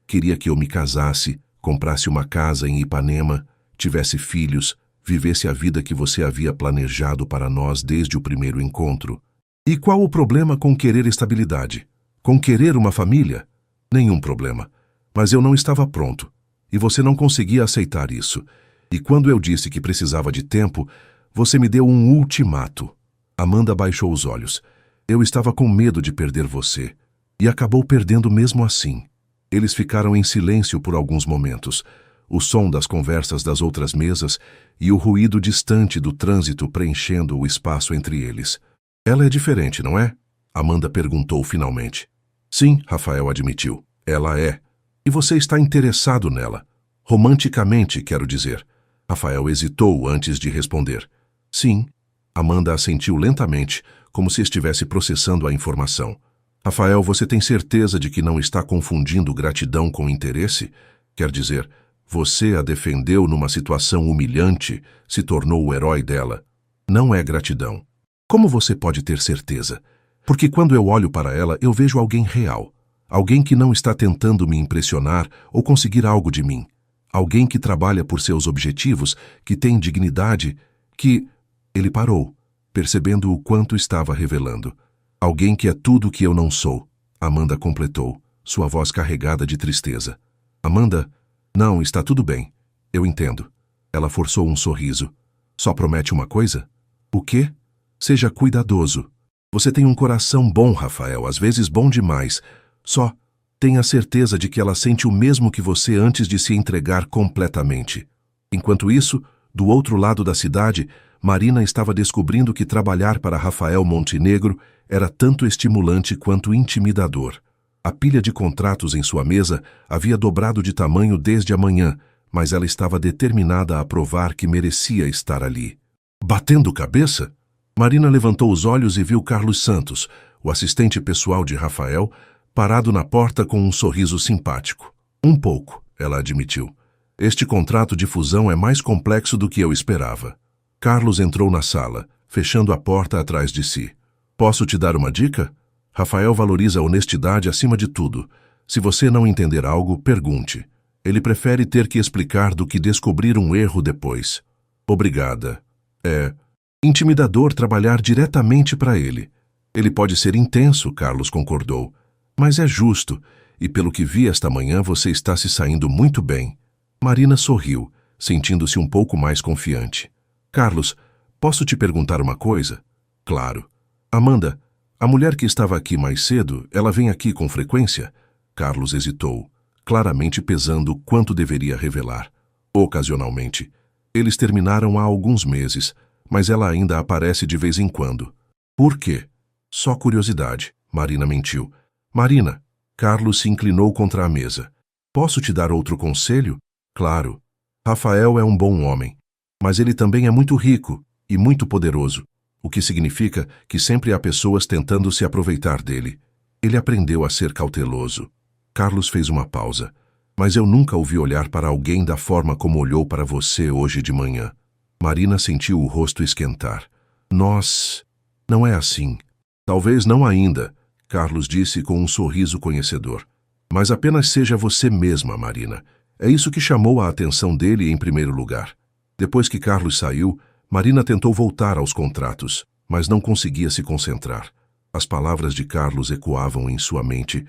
Queria que eu me casasse, comprasse uma casa em Ipanema, tivesse filhos, vivesse a vida que você havia planejado para nós desde o primeiro encontro. E qual o problema com querer estabilidade? Com querer uma família? Nenhum problema. Mas eu não estava pronto. E você não conseguia aceitar isso. E quando eu disse que precisava de tempo, você me deu um ultimato. Amanda baixou os olhos. Eu estava com medo de perder você. E acabou perdendo mesmo assim. Eles ficaram em silêncio por alguns momentos. O som das conversas das outras mesas e o ruído distante do trânsito preenchendo o espaço entre eles. Ela é diferente, não é? Amanda perguntou finalmente. Sim, Rafael admitiu. Ela é. E você está interessado nela. Romanticamente, quero dizer. Rafael hesitou antes de responder. Sim. Amanda assentiu lentamente, como se estivesse processando a informação. Rafael, você tem certeza de que não está confundindo gratidão com interesse? Quer dizer, você a defendeu numa situação humilhante, se tornou o herói dela. Não é gratidão. Como você pode ter certeza? Porque quando eu olho para ela, eu vejo alguém real. Alguém que não está tentando me impressionar ou conseguir algo de mim. Alguém que trabalha por seus objetivos, que tem dignidade, que... Ele parou, percebendo o quanto estava revelando. Alguém que é tudo o que eu não sou. Amanda completou, sua voz carregada de tristeza. Amanda, não, está tudo bem. Eu entendo. Ela forçou um sorriso. Só promete uma coisa? O quê? Seja cuidadoso. Você tem um coração bom, Rafael, às vezes bom demais. Só tenha certeza de que ela sente o mesmo que você antes de se entregar completamente. Enquanto isso, do outro lado da cidade, Marina estava descobrindo que trabalhar para Rafael Montenegro era tanto estimulante quanto intimidador. A pilha de contratos em sua mesa havia dobrado de tamanho desde a manhã, mas ela estava determinada a provar que merecia estar ali. Batendo cabeça? Marina levantou os olhos e viu Carlos Santos, o assistente pessoal de Rafael, parado na porta com um sorriso simpático. Um pouco, ela admitiu. Este contrato de fusão é mais complexo do que eu esperava. Carlos entrou na sala, fechando a porta atrás de si. Posso te dar uma dica? Rafael valoriza a honestidade acima de tudo. Se você não entender algo, pergunte. Ele prefere ter que explicar do que descobrir um erro depois. Obrigada. É intimidador trabalhar diretamente para ele. Ele pode ser intenso, Carlos concordou. Mas é justo, e pelo que vi esta manhã você está se saindo muito bem. Marina sorriu, sentindo-se um pouco mais confiante. Carlos, posso te perguntar uma coisa? Claro. Amanda, A mulher que estava aqui mais cedo, ela vem aqui com frequência? Carlos hesitou, claramente pesando quanto deveria revelar. Ocasionalmente. Eles terminaram há alguns meses, mas ela ainda aparece de vez em quando. Por quê? Só curiosidade. Marina mentiu. Marina. Carlos se inclinou contra a mesa. Posso te dar outro conselho? Claro. Rafael é um bom homem, mas ele também é muito rico e muito poderoso, o que significa que sempre há pessoas tentando se aproveitar dele. Ele aprendeu a ser cauteloso. Carlos fez uma pausa. Mas eu nunca o vi olhar para alguém da forma como olhou para você hoje de manhã. Marina sentiu o rosto esquentar. Não é assim. Talvez não ainda, Carlos disse com um sorriso conhecedor. Mas apenas seja você mesma, Marina. É isso que chamou a atenção dele em primeiro lugar. Depois que Carlos saiu, Marina tentou voltar aos contratos, mas não conseguia se concentrar. As palavras de Carlos ecoavam em sua mente,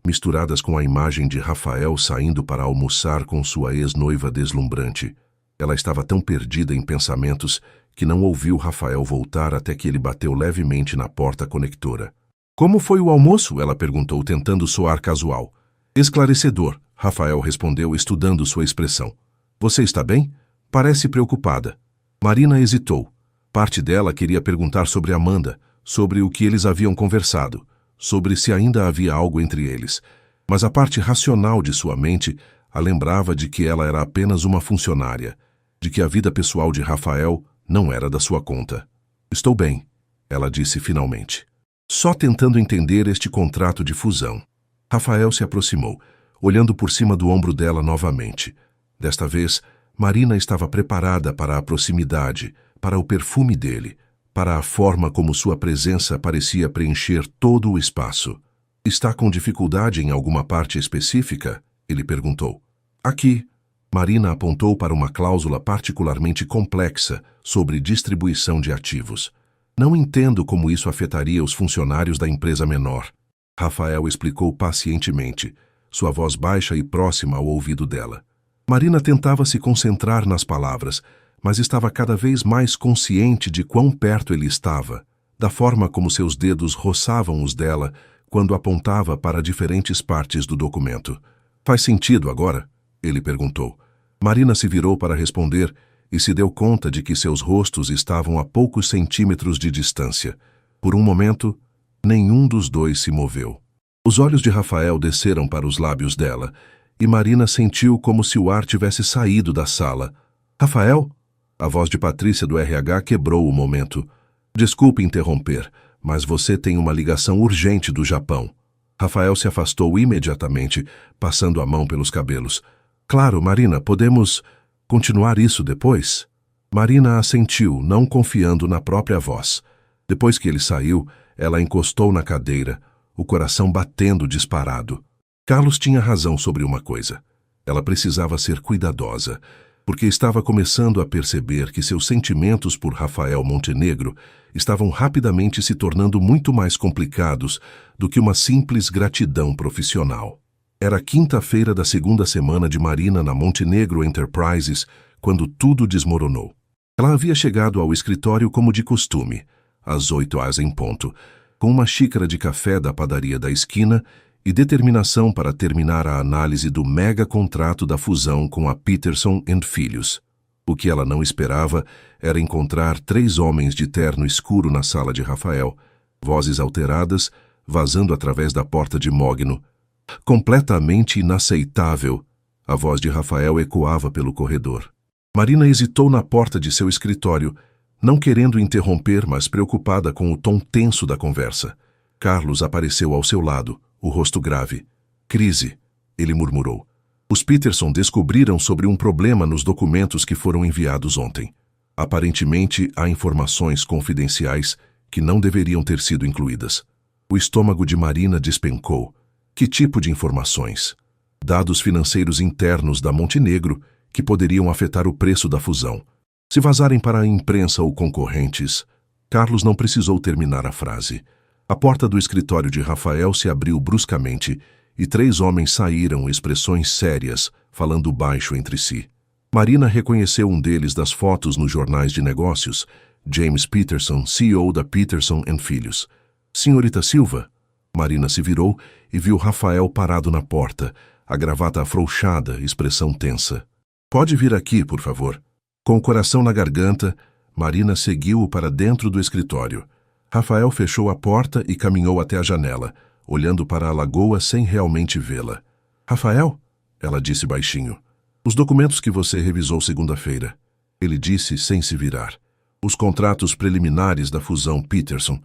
misturadas com a imagem de Rafael saindo para almoçar com sua ex-noiva deslumbrante. Ela estava tão perdida em pensamentos que não ouviu Rafael voltar até que ele bateu levemente na porta conectora. Como foi o almoço? Ela perguntou, tentando soar casual. Esclarecedor, Rafael respondeu, estudando sua expressão. Você está bem? Parece preocupada. Marina hesitou. Parte dela queria perguntar sobre Amanda, sobre o que eles haviam conversado, sobre se ainda havia algo entre eles. Mas a parte racional de sua mente a lembrava de que ela era apenas uma funcionária, de que a vida pessoal de Rafael não era da sua conta. Estou bem, ela disse finalmente. Só tentando entender este contrato de fusão. Rafael se aproximou, olhando por cima do ombro dela novamente. Desta vez, Marina estava preparada para a proximidade, para o perfume dele, para a forma como sua presença parecia preencher todo o espaço. Está com dificuldade em alguma parte específica? Ele perguntou. Aqui. Marina apontou para uma cláusula particularmente complexa sobre distribuição de ativos. Não entendo como isso afetaria os funcionários da empresa menor. Rafael explicou pacientemente, sua voz baixa e próxima ao ouvido dela. Marina tentava se concentrar nas palavras, mas estava cada vez mais consciente de quão perto ele estava, da forma como seus dedos roçavam os dela quando apontava para diferentes partes do documento. Faz sentido agora? Ele perguntou. Marina se virou para responder e se deu conta de que seus rostos estavam a poucos centímetros de distância. Por um momento, nenhum dos dois se moveu. Os olhos de Rafael desceram para os lábios dela, e Marina sentiu como se o ar tivesse saído da sala. Rafael? A voz de Patrícia do RH quebrou o momento. Desculpe interromper, mas você tem uma ligação urgente do Japão. Rafael se afastou imediatamente, passando a mão pelos cabelos. Claro, Marina, podemos continuar isso depois? Marina assentiu, não confiando na própria voz. Depois que ele saiu, ela encostou na cadeira, o coração batendo disparado. Carlos tinha razão sobre uma coisa. Ela precisava ser cuidadosa, porque estava começando a perceber que seus sentimentos por Rafael Montenegro estavam rapidamente se tornando muito mais complicados do que uma simples gratidão profissional. Era quinta-feira da segunda semana de Marina na Montenegro Enterprises, quando tudo desmoronou. Ela havia chegado ao escritório como de costume, às 8h em ponto, com uma xícara de café da padaria da esquina e determinação para terminar a análise do mega contrato da fusão com a Peterson & Filhos. O que ela não esperava era encontrar 3 homens de terno escuro na sala de Rafael, vozes alteradas, vazando através da porta de mogno. Completamente inaceitável, a voz de Rafael ecoava pelo corredor. Marina hesitou na porta de seu escritório, não querendo interromper, mas preocupada com o tom tenso da conversa. Carlos apareceu ao seu lado, o rosto grave. Crise, ele murmurou. Os Peterson descobriram sobre um problema nos documentos que foram enviados ontem. Aparentemente, há informações confidenciais que não deveriam ter sido incluídas. O estômago de Marina despencou. Que tipo de informações? Dados financeiros internos da Montenegro que poderiam afetar o preço da fusão. Se vazarem para a imprensa ou concorrentes... Carlos não precisou terminar a frase. A porta do escritório de Rafael se abriu bruscamente e 3 homens saíram, expressões sérias, falando baixo entre si. Marina reconheceu um deles das fotos nos jornais de negócios, James Peterson, CEO da Peterson & Filhos. Senhorita Silva? Marina se virou e viu Rafael parado na porta, a gravata afrouxada, expressão tensa. Pode vir aqui, por favor. Com o coração na garganta, Marina seguiu-o para dentro do escritório. Rafael fechou a porta e caminhou até a janela, olhando para a lagoa sem realmente vê-la. Rafael? Ela disse baixinho. Os documentos que você revisou segunda-feira. Ele disse sem se virar. Os contratos preliminares da fusão Peterson.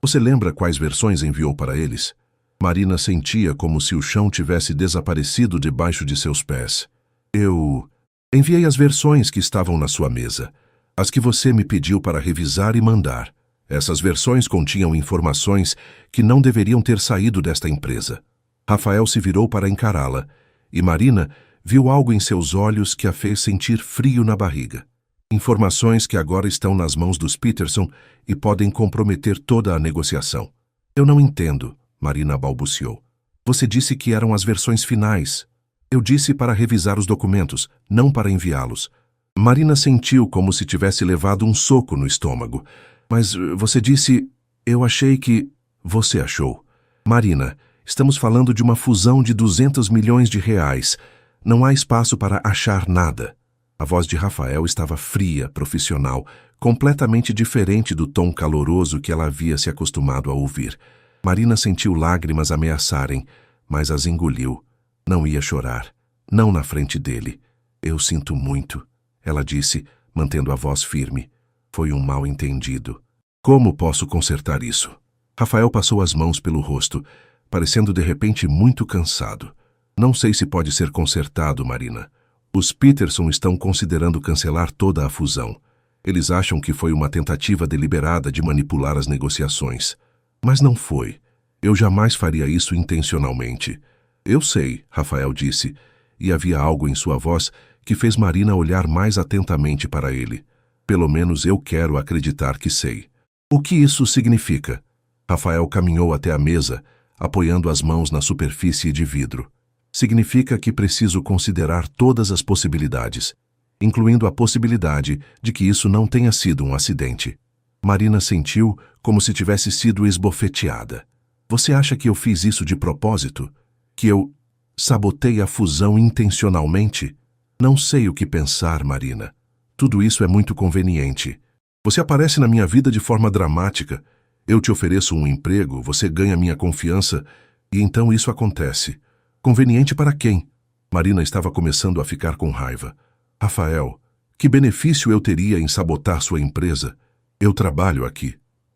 Você lembra quais versões enviou para eles? Marina sentia como se o chão tivesse desaparecido debaixo de seus pés. Eu enviei as versões que estavam na sua mesa. As que você me pediu para revisar e mandar. Essas versões continham informações que não deveriam ter saído desta empresa. Rafael se virou para encará-la, e Marina viu algo em seus olhos que a fez sentir frio na barriga. Informações que agora estão nas mãos dos Peterson e podem comprometer toda a negociação. Eu não entendo, Marina balbuciou. Você disse que eram as versões finais. Eu disse para revisar os documentos, não para enviá-los. Marina sentiu como se tivesse levado um soco no estômago. Mas você disse... Eu achei que... Você achou. Marina, estamos falando de uma fusão de 200 milhões de reais. Não há espaço para achar nada. A voz de Rafael estava fria, profissional, completamente diferente do tom caloroso que ela havia se acostumado a ouvir. Marina sentiu lágrimas ameaçarem, mas as engoliu. Não ia chorar. Não na frente dele. Eu sinto muito, ela disse, mantendo a voz firme. Foi um mal-entendido. Como posso consertar isso? Rafael passou as mãos pelo rosto, parecendo de repente muito cansado. Não sei se pode ser consertado, Marina. Os Peterson estão considerando cancelar toda a fusão. Eles acham que foi uma tentativa deliberada de manipular as negociações. Mas não foi. Eu jamais faria isso intencionalmente. Eu sei, Rafael disse, e havia algo em sua voz que fez Marina olhar mais atentamente para ele. Pelo menos eu quero acreditar que sei. O que isso significa? Rafael caminhou até a mesa, apoiando as mãos na superfície de vidro. Significa que preciso considerar todas as possibilidades, incluindo a possibilidade de que isso não tenha sido um acidente. Marina sentiu como se tivesse sido esbofeteada. Você acha que eu fiz isso de propósito? Que eu sabotei a fusão intencionalmente? Não sei o que pensar, Marina. Tudo isso é muito conveniente. Você aparece na minha vida de forma dramática. Eu te ofereço um emprego, você ganha minha confiança, e então isso acontece. Conveniente para quem? Marina estava começando a ficar com raiva. Rafael, que benefício eu teria em sabotar sua empresa? Eu trabalho aqui.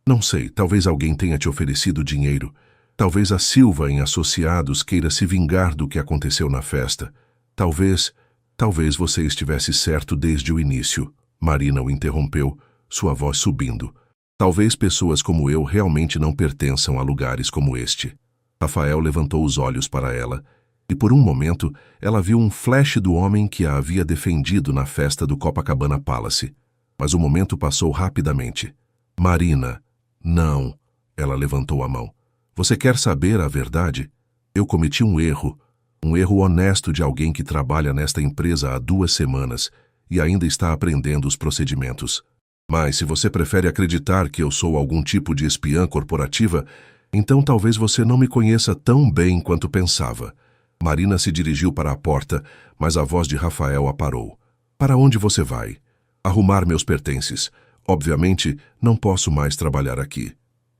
Não sei, talvez alguém tenha te oferecido dinheiro. Talvez a Silva em Associados queira se vingar do que aconteceu na festa. Talvez você estivesse certo desde o início. Marina o interrompeu, sua voz subindo. Talvez pessoas como eu realmente não pertençam a lugares como este. Rafael levantou os olhos para ela, e por um momento ela viu um flash do homem que a havia defendido na festa do Copacabana Palace. Mas o momento passou rapidamente. Marina, não. Ela levantou a mão. Você quer saber a verdade? Eu cometi um erro honesto de alguém que trabalha nesta empresa há 2 semanas e ainda está aprendendo os procedimentos. Mas se você prefere acreditar que eu sou algum tipo de espiã corporativa, então talvez você não me conheça tão bem quanto pensava. Marina se dirigiu para a porta, mas a voz de Rafael a parou. Para onde você vai? Arrumar meus pertences. Obviamente, não posso mais trabalhar aqui.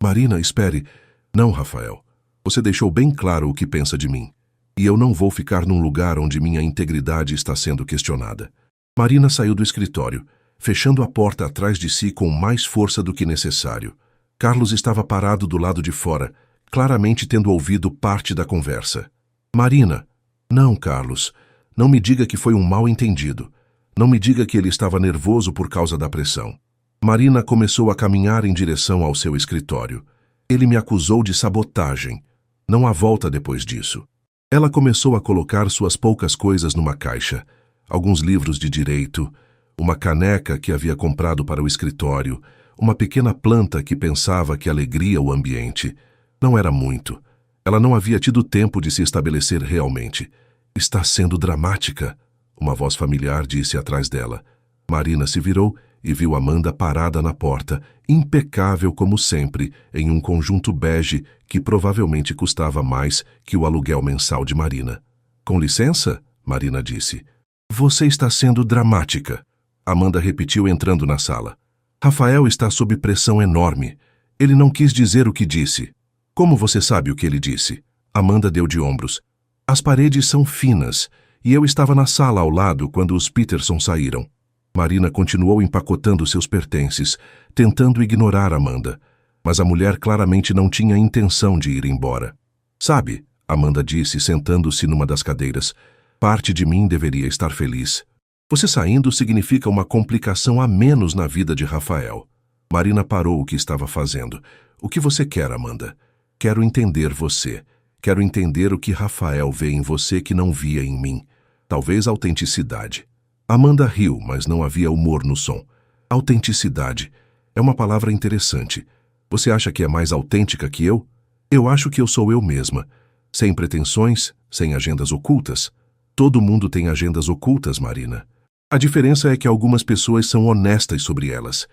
Marina, espere. Não, Rafael. Você deixou bem claro o que pensa de mim. E eu não vou ficar num lugar onde minha integridade está sendo questionada. Marina saiu do escritório, fechando a porta atrás de si com mais força do que necessário. Carlos estava parado do lado de fora, claramente tendo ouvido parte da conversa. Marina. Não, Carlos. Não me diga que foi um mal-entendido. Não me diga que ele estava nervoso por causa da pressão. Marina começou a caminhar em direção ao seu escritório. Ele me acusou de sabotagem. Não há volta depois disso. Ela começou a colocar suas poucas coisas numa caixa. Alguns livros de direito, uma caneca que havia comprado para o escritório, uma pequena planta que pensava que alegria o ambiente. Não era muito. Ela não havia tido tempo de se estabelecer realmente. Está sendo dramática, uma voz familiar disse atrás dela. Marina se virou e viu Amanda parada na porta, impecável como sempre, em um conjunto bege que provavelmente custava mais que o aluguel mensal de Marina. Com licença, Marina disse. Você está sendo dramática. Amanda repetiu entrando na sala. Rafael está sob pressão enorme. Ele não quis dizer o que disse. Como você sabe o que ele disse? Amanda deu de ombros. As paredes são finas, e eu estava na sala ao lado quando os Peterson saíram. Marina continuou empacotando seus pertences, tentando ignorar Amanda, mas a mulher claramente não tinha intenção de ir embora. Sabe, Amanda disse, sentando-se numa das cadeiras, parte de mim deveria estar feliz. Você saindo significa uma complicação a menos na vida de Rafael. Marina parou o que estava fazendo. O que você quer, Amanda? Quero entender você. Quero entender o que Rafael vê em você que não via em mim. Talvez autenticidade. Amanda riu, mas não havia humor no som. Autenticidade. É uma palavra interessante. Você acha que é mais autêntica que eu? Eu acho que eu sou eu mesma. Sem pretensões, sem agendas ocultas. Todo mundo tem agendas ocultas, Marina. A diferença é que algumas pessoas são honestas sobre elas.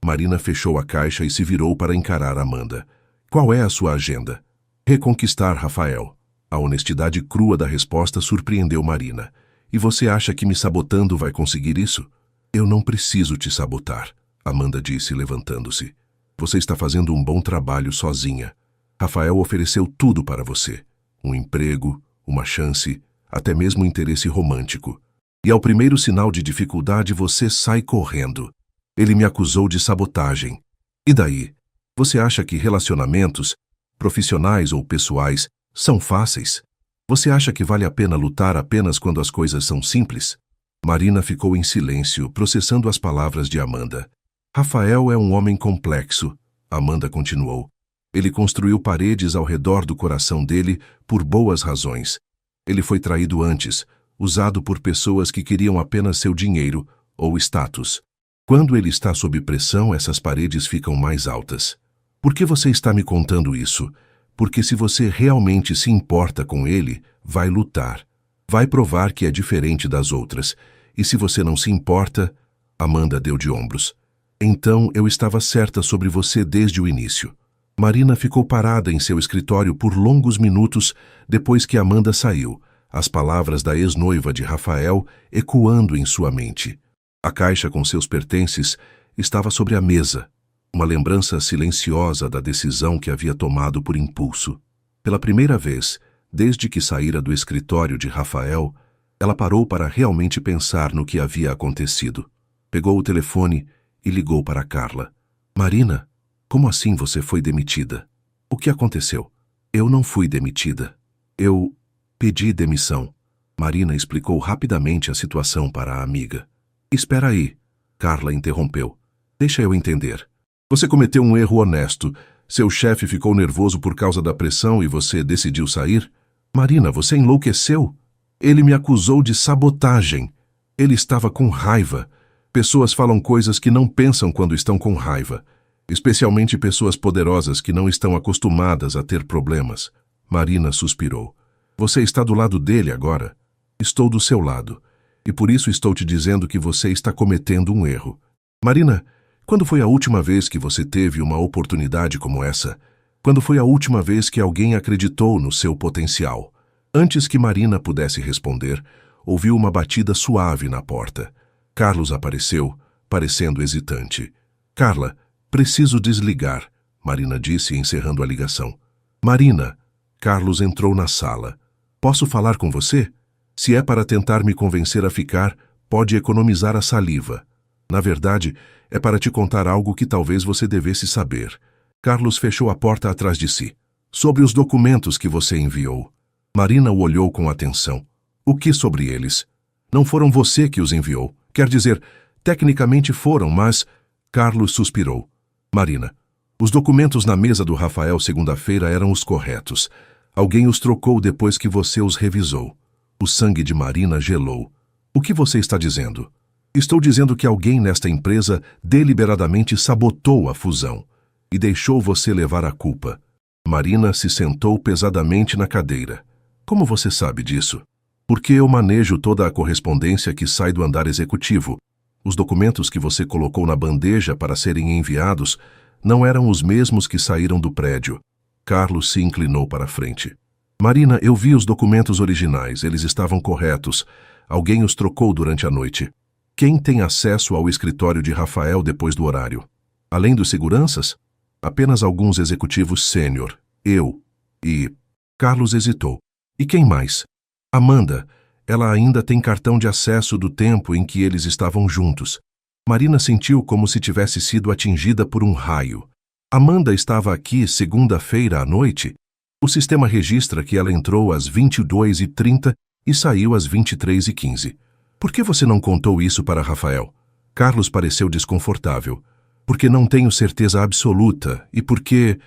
Marina fechou a caixa e se virou para encarar Amanda. Qual é a sua agenda? Reconquistar Rafael. A honestidade crua da resposta surpreendeu Marina. E você acha que me sabotando vai conseguir isso? Eu não preciso te sabotar, Amanda disse, levantando-se. Você está fazendo um bom trabalho sozinha. Rafael ofereceu tudo para você. Um emprego, uma chance, até mesmo interesse romântico. E ao primeiro sinal de dificuldade você sai correndo. Ele me acusou de sabotagem. E daí? Você acha que relacionamentos, profissionais ou pessoais, são fáceis? Você acha que vale a pena lutar apenas quando as coisas são simples? Marina ficou em silêncio, processando as palavras de Amanda. Rafael é um homem complexo, Amanda continuou. Ele construiu paredes ao redor do coração dele por boas razões. Ele foi traído antes, usado por pessoas que queriam apenas seu dinheiro ou status. Quando ele está sob pressão, essas paredes ficam mais altas. Por que você está me contando isso? Porque se você realmente se importa com ele, vai lutar. Vai provar que é diferente das outras. E se você não se importa, Amanda deu de ombros. Então eu estava certa sobre você desde o início. Marina ficou parada em seu escritório por longos minutos depois que Amanda saiu, as palavras da ex-noiva de Rafael ecoando em sua mente. A caixa com seus pertences estava sobre a mesa, uma lembrança silenciosa da decisão que havia tomado por impulso. Pela primeira vez, desde que saíra do escritório de Rafael, ela parou para realmente pensar no que havia acontecido. Pegou o telefone e ligou para Carla. Marina, como assim você foi demitida? O que aconteceu? Eu não fui demitida. Eu pedi demissão. Marina explicou rapidamente a situação para a amiga. Espera aí, Carla interrompeu. Deixa eu entender. Você cometeu um erro honesto. Seu chefe ficou nervoso por causa da pressão e você decidiu sair? Marina, você enlouqueceu? Ele me acusou de sabotagem. Ele estava com raiva. Pessoas falam coisas que não pensam quando estão com raiva. Especialmente pessoas poderosas que não estão acostumadas a ter problemas. Marina suspirou. Você está do lado dele agora? Estou do seu lado. E por isso estou te dizendo que você está cometendo um erro. Marina, quando foi a última vez que você teve uma oportunidade como essa? Quando foi a última vez que alguém acreditou no seu potencial? Antes que Marina pudesse responder, ouviu uma batida suave na porta. Carlos apareceu, parecendo hesitante. Carla, preciso desligar, Marina disse, encerrando a ligação. Marina, Carlos entrou na sala. Posso falar com você? Se é para tentar me convencer a ficar, pode economizar a saliva. Na verdade, é para te contar algo que talvez você devesse saber. Carlos fechou a porta atrás de si. Sobre os documentos que você enviou. Marina o olhou com atenção. O que sobre eles? Não foram você que os enviou. Quer dizer, tecnicamente foram, mas... Carlos suspirou. Marina, os documentos na mesa do Rafael segunda-feira eram os corretos. Alguém os trocou depois que você os revisou. O sangue de Marina gelou. O que você está dizendo? Estou dizendo que alguém nesta empresa deliberadamente sabotou a fusão e deixou você levar a culpa. Marina se sentou pesadamente na cadeira. Como você sabe disso? Porque eu manejo toda a correspondência que sai do andar executivo. Os documentos que você colocou na bandeja para serem enviados não eram os mesmos que saíram do prédio. Carlos se inclinou para a frente. Marina, eu vi os documentos originais, eles estavam corretos. Alguém os trocou durante a noite. Quem tem acesso ao escritório de Rafael depois do horário? Além dos seguranças? Apenas alguns executivos sênior. Eu. E... Carlos hesitou. E quem mais? Amanda. Ela ainda tem cartão de acesso do tempo em que eles estavam juntos. Marina sentiu como se tivesse sido atingida por um raio. Amanda estava aqui segunda-feira à noite? O sistema registra que ela entrou às 22h30 e saiu às 23h15. Por que você não contou isso para Rafael? Carlos pareceu desconfortável. Porque não tenho certeza absoluta e porque...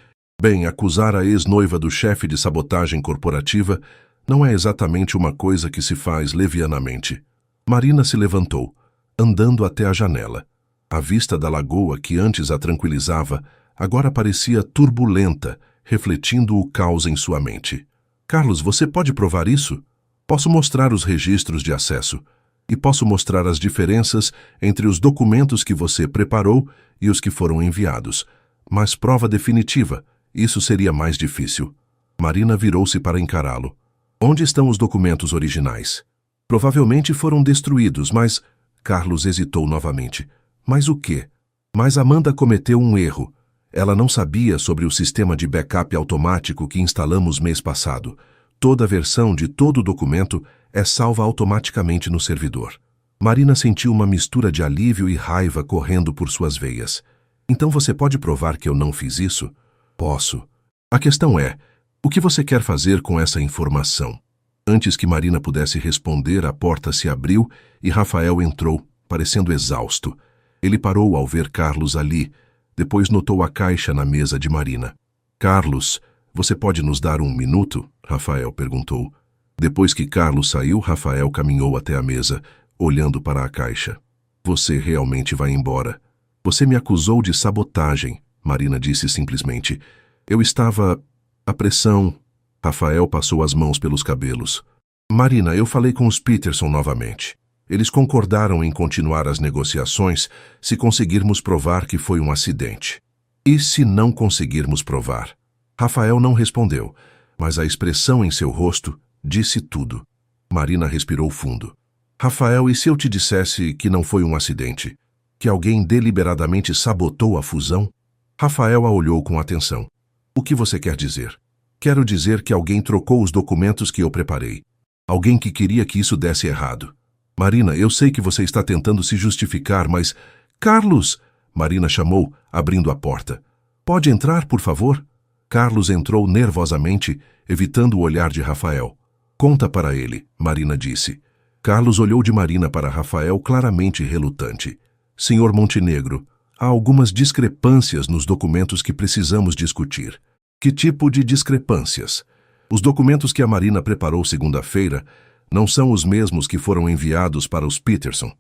Bem, acusar a ex-noiva do chefe de sabotagem corporativa não é exatamente uma coisa que se faz levianamente. Marina se levantou, andando até a janela. A vista da lagoa que antes a tranquilizava agora parecia turbulenta, refletindo o caos em sua mente. Carlos, você pode provar isso? Posso mostrar os registros de acesso. E posso mostrar as diferenças entre os documentos que você preparou e os que foram enviados. Mas prova definitiva, isso seria mais difícil. Marina virou-se para encará-lo. Onde estão os documentos originais? Provavelmente foram destruídos, mas... Carlos hesitou novamente. Mas o quê? Mas Amanda cometeu um erro. Ela não sabia sobre o sistema de backup automático que instalamos mês passado. Toda versão de todo documento é salva automaticamente no servidor. Marina sentiu uma mistura de alívio e raiva correndo por suas veias. Então você pode provar que eu não fiz isso? Posso. A questão é, o que você quer fazer com essa informação? Antes que Marina pudesse responder, a porta se abriu e Rafael entrou, parecendo exausto. Ele parou ao ver Carlos ali, depois notou a caixa na mesa de Marina. Carlos, você pode nos dar um minuto? Rafael perguntou. Depois que Carlos saiu, Rafael caminhou até a mesa, olhando para a caixa. Você realmente vai embora. Você me acusou de sabotagem, Marina disse simplesmente. Eu estava... A pressão... Rafael passou as mãos pelos cabelos. Marina, eu falei com os Peterson novamente. Eles concordaram em continuar as negociações se conseguirmos provar que foi um acidente. E se não conseguirmos provar? Rafael não respondeu, mas a expressão em seu rosto disse tudo. Marina respirou fundo. Rafael, e se eu te dissesse que não foi um acidente? Que alguém deliberadamente sabotou a fusão? Rafael a olhou com atenção. O que você quer dizer? Quero dizer que alguém trocou os documentos que eu preparei. Alguém que queria que isso desse errado. Marina, eu sei que você está tentando se justificar, mas... Carlos! Marina chamou, abrindo a porta. Pode entrar, por favor? Carlos entrou nervosamente, evitando o olhar de Rafael. Conta para ele, Marina disse. Carlos olhou de Marina para Rafael claramente relutante. Senhor Montenegro, há algumas discrepâncias nos documentos que precisamos discutir. Que tipo de discrepâncias? Os documentos que a Marina preparou segunda-feira não são os mesmos que foram enviados para os Peterson.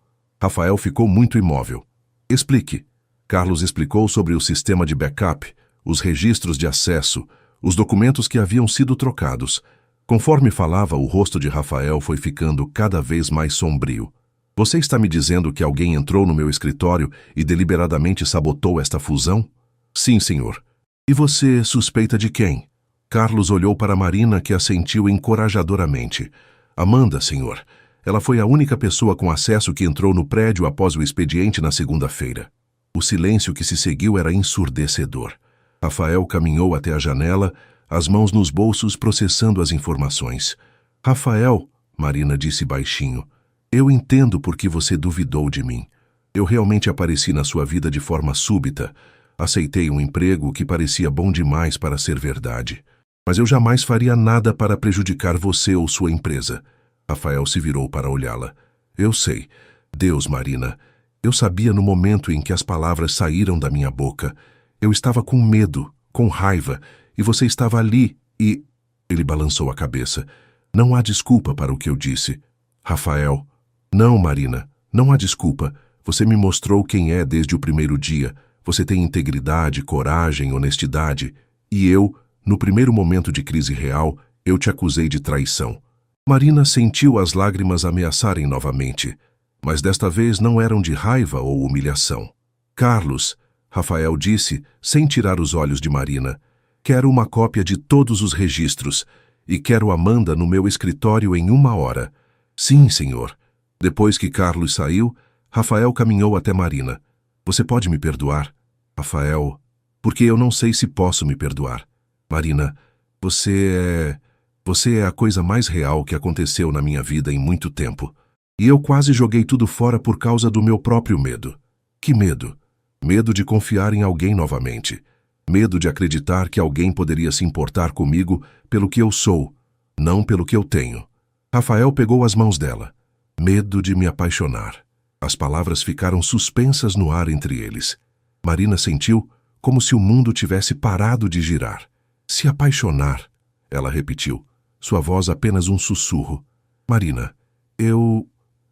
Rafael ficou muito imóvel. Explique. Carlos explicou sobre o sistema de backup, os registros de acesso, os documentos que haviam sido trocados. Conforme falava, o rosto de Rafael foi ficando cada vez mais sombrio. Você está me dizendo que alguém entrou no meu escritório e deliberadamente sabotou esta fusão? Sim, senhor. E você suspeita de quem? Carlos olhou para Marina, que assentiu encorajadoramente. Amanda, senhor. Ela foi a única pessoa com acesso que entrou no prédio após o expediente na segunda-feira. O silêncio que se seguiu era ensurdecedor. Rafael caminhou até a janela, as mãos nos bolsos processando as informações. Rafael, Marina disse baixinho, eu entendo por que você duvidou de mim. Eu realmente apareci na sua vida de forma súbita. Aceitei um emprego que parecia bom demais para ser verdade. Mas eu jamais faria nada para prejudicar você ou sua empresa. Rafael se virou para olhá-la. Eu sei. Deus, Marina. Eu sabia no momento em que as palavras saíram da minha boca. Eu estava com medo, com raiva, e você estava ali e... Ele balançou a cabeça. Não há desculpa para o que eu disse. Rafael. Não, Marina. Não há desculpa. Você me mostrou quem é desde o primeiro dia. Você tem integridade, coragem, honestidade. E eu, no primeiro momento de crise real, eu te acusei de traição. Marina sentiu as lágrimas ameaçarem novamente. Mas desta vez não eram de raiva ou humilhação. Carlos, Rafael disse, sem tirar os olhos de Marina, quero uma cópia de todos os registros e quero Amanda no meu escritório em 1 hora. Sim, senhor. Depois que Carlos saiu, Rafael caminhou até Marina. Você pode me perdoar? Rafael, porque eu não sei se posso me perdoar. Marina, você é a coisa mais real que aconteceu na minha vida em muito tempo. E eu quase joguei tudo fora por causa do meu próprio medo. Que medo? Medo de confiar em alguém novamente. Medo de acreditar que alguém poderia se importar comigo pelo que eu sou, não pelo que eu tenho. Rafael pegou as mãos dela. Medo de me apaixonar. As palavras ficaram suspensas no ar entre eles. Marina sentiu como se o mundo tivesse parado de girar. Se apaixonar, ela repetiu, sua voz apenas um sussurro. Marina,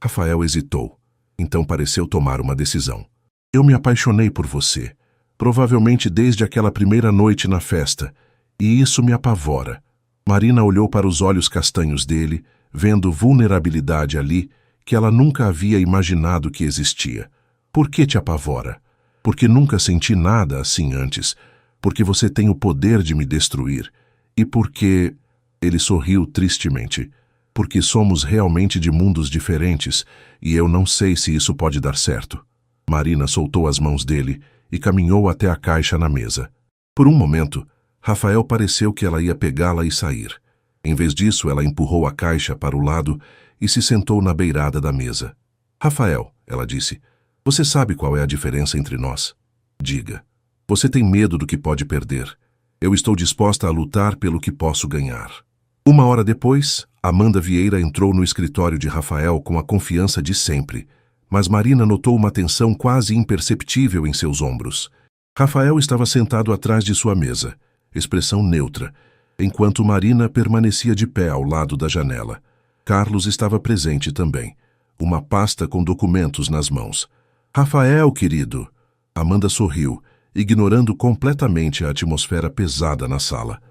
Rafael hesitou. Então pareceu tomar uma decisão. Eu me apaixonei por você, provavelmente desde aquela primeira noite na festa, e isso me apavora. Marina olhou para os olhos castanhos dele, vendo vulnerabilidade ali que ela nunca havia imaginado que existia. Por que te apavora? Porque nunca senti nada assim antes, porque você tem o poder de me destruir, e porque... Ele sorriu tristemente. Porque somos realmente de mundos diferentes, e eu não sei se isso pode dar certo. Marina soltou as mãos dele e caminhou até a caixa na mesa. Por um momento, Rafael pareceu que ela ia pegá-la e sair. Em vez disso, ela empurrou a caixa para o lado e se sentou na beirada da mesa. Rafael, ela disse, você sabe qual é a diferença entre nós? Diga. Você tem medo do que pode perder. Eu estou disposta a lutar pelo que posso ganhar. 1 hora depois, Amanda Vieira entrou no escritório de Rafael com a confiança de sempre, mas Marina notou uma tensão quase imperceptível em seus ombros. Rafael estava sentado atrás de sua mesa, expressão neutra, enquanto Marina permanecia de pé ao lado da janela. Carlos estava presente também, uma pasta com documentos nas mãos. Rafael, querido! Amanda sorriu, ignorando completamente a atmosfera pesada na sala.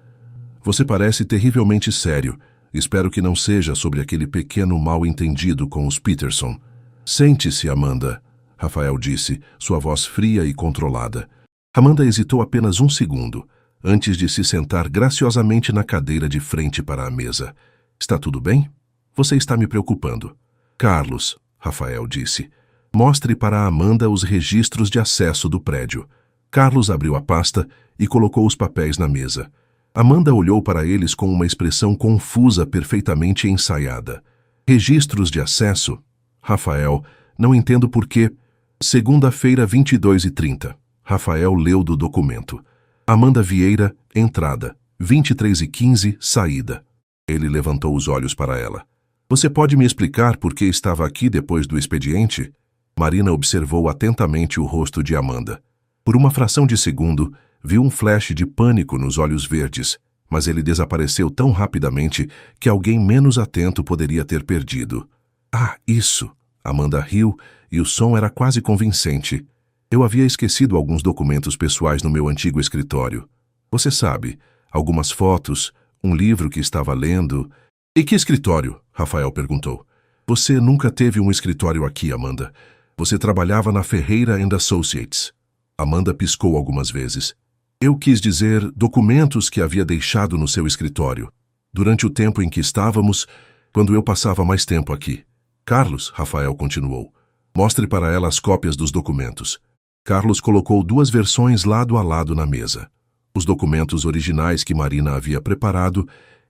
Você parece terrivelmente sério. Espero que não seja sobre aquele pequeno mal-entendido com os Peterson. Sente-se, Amanda, Rafael disse, sua voz fria e controlada. Amanda hesitou apenas 1 segundo, antes de se sentar graciosamente na cadeira de frente para a mesa. Está tudo bem? Você está me preocupando. Carlos, Rafael disse, mostre para Amanda os registros de acesso do prédio. Carlos abriu a pasta e colocou os papéis na mesa. Amanda olhou para eles com uma expressão confusa perfeitamente ensaiada. Registros de acesso? Rafael, não entendo por quê. Segunda-feira, 22h30. Rafael leu do documento. Amanda Vieira, entrada. 23h15, saída. Ele levantou os olhos para ela. Você pode me explicar por que estava aqui depois do expediente? Marina observou atentamente o rosto de Amanda. Por uma fração de segundo, viu um flash de pânico nos olhos verdes, mas ele desapareceu tão rapidamente que alguém menos atento poderia ter perdido. Ah, isso! Amanda riu e o som era quase convincente. Eu havia esquecido alguns documentos pessoais no meu antigo escritório. Você sabe, algumas fotos, um livro que estava lendo... E que escritório? Rafael perguntou. Você nunca teve um escritório aqui, Amanda. Você trabalhava na Ferreira & Associates. Amanda piscou algumas vezes. Eu quis dizer documentos que havia deixado no seu escritório, durante o tempo em que estávamos, quando eu passava mais tempo aqui. Carlos, Rafael continuou, mostre para ela as cópias dos documentos. Carlos colocou 2 versões lado a lado na mesa. Os documentos originais que Marina havia preparado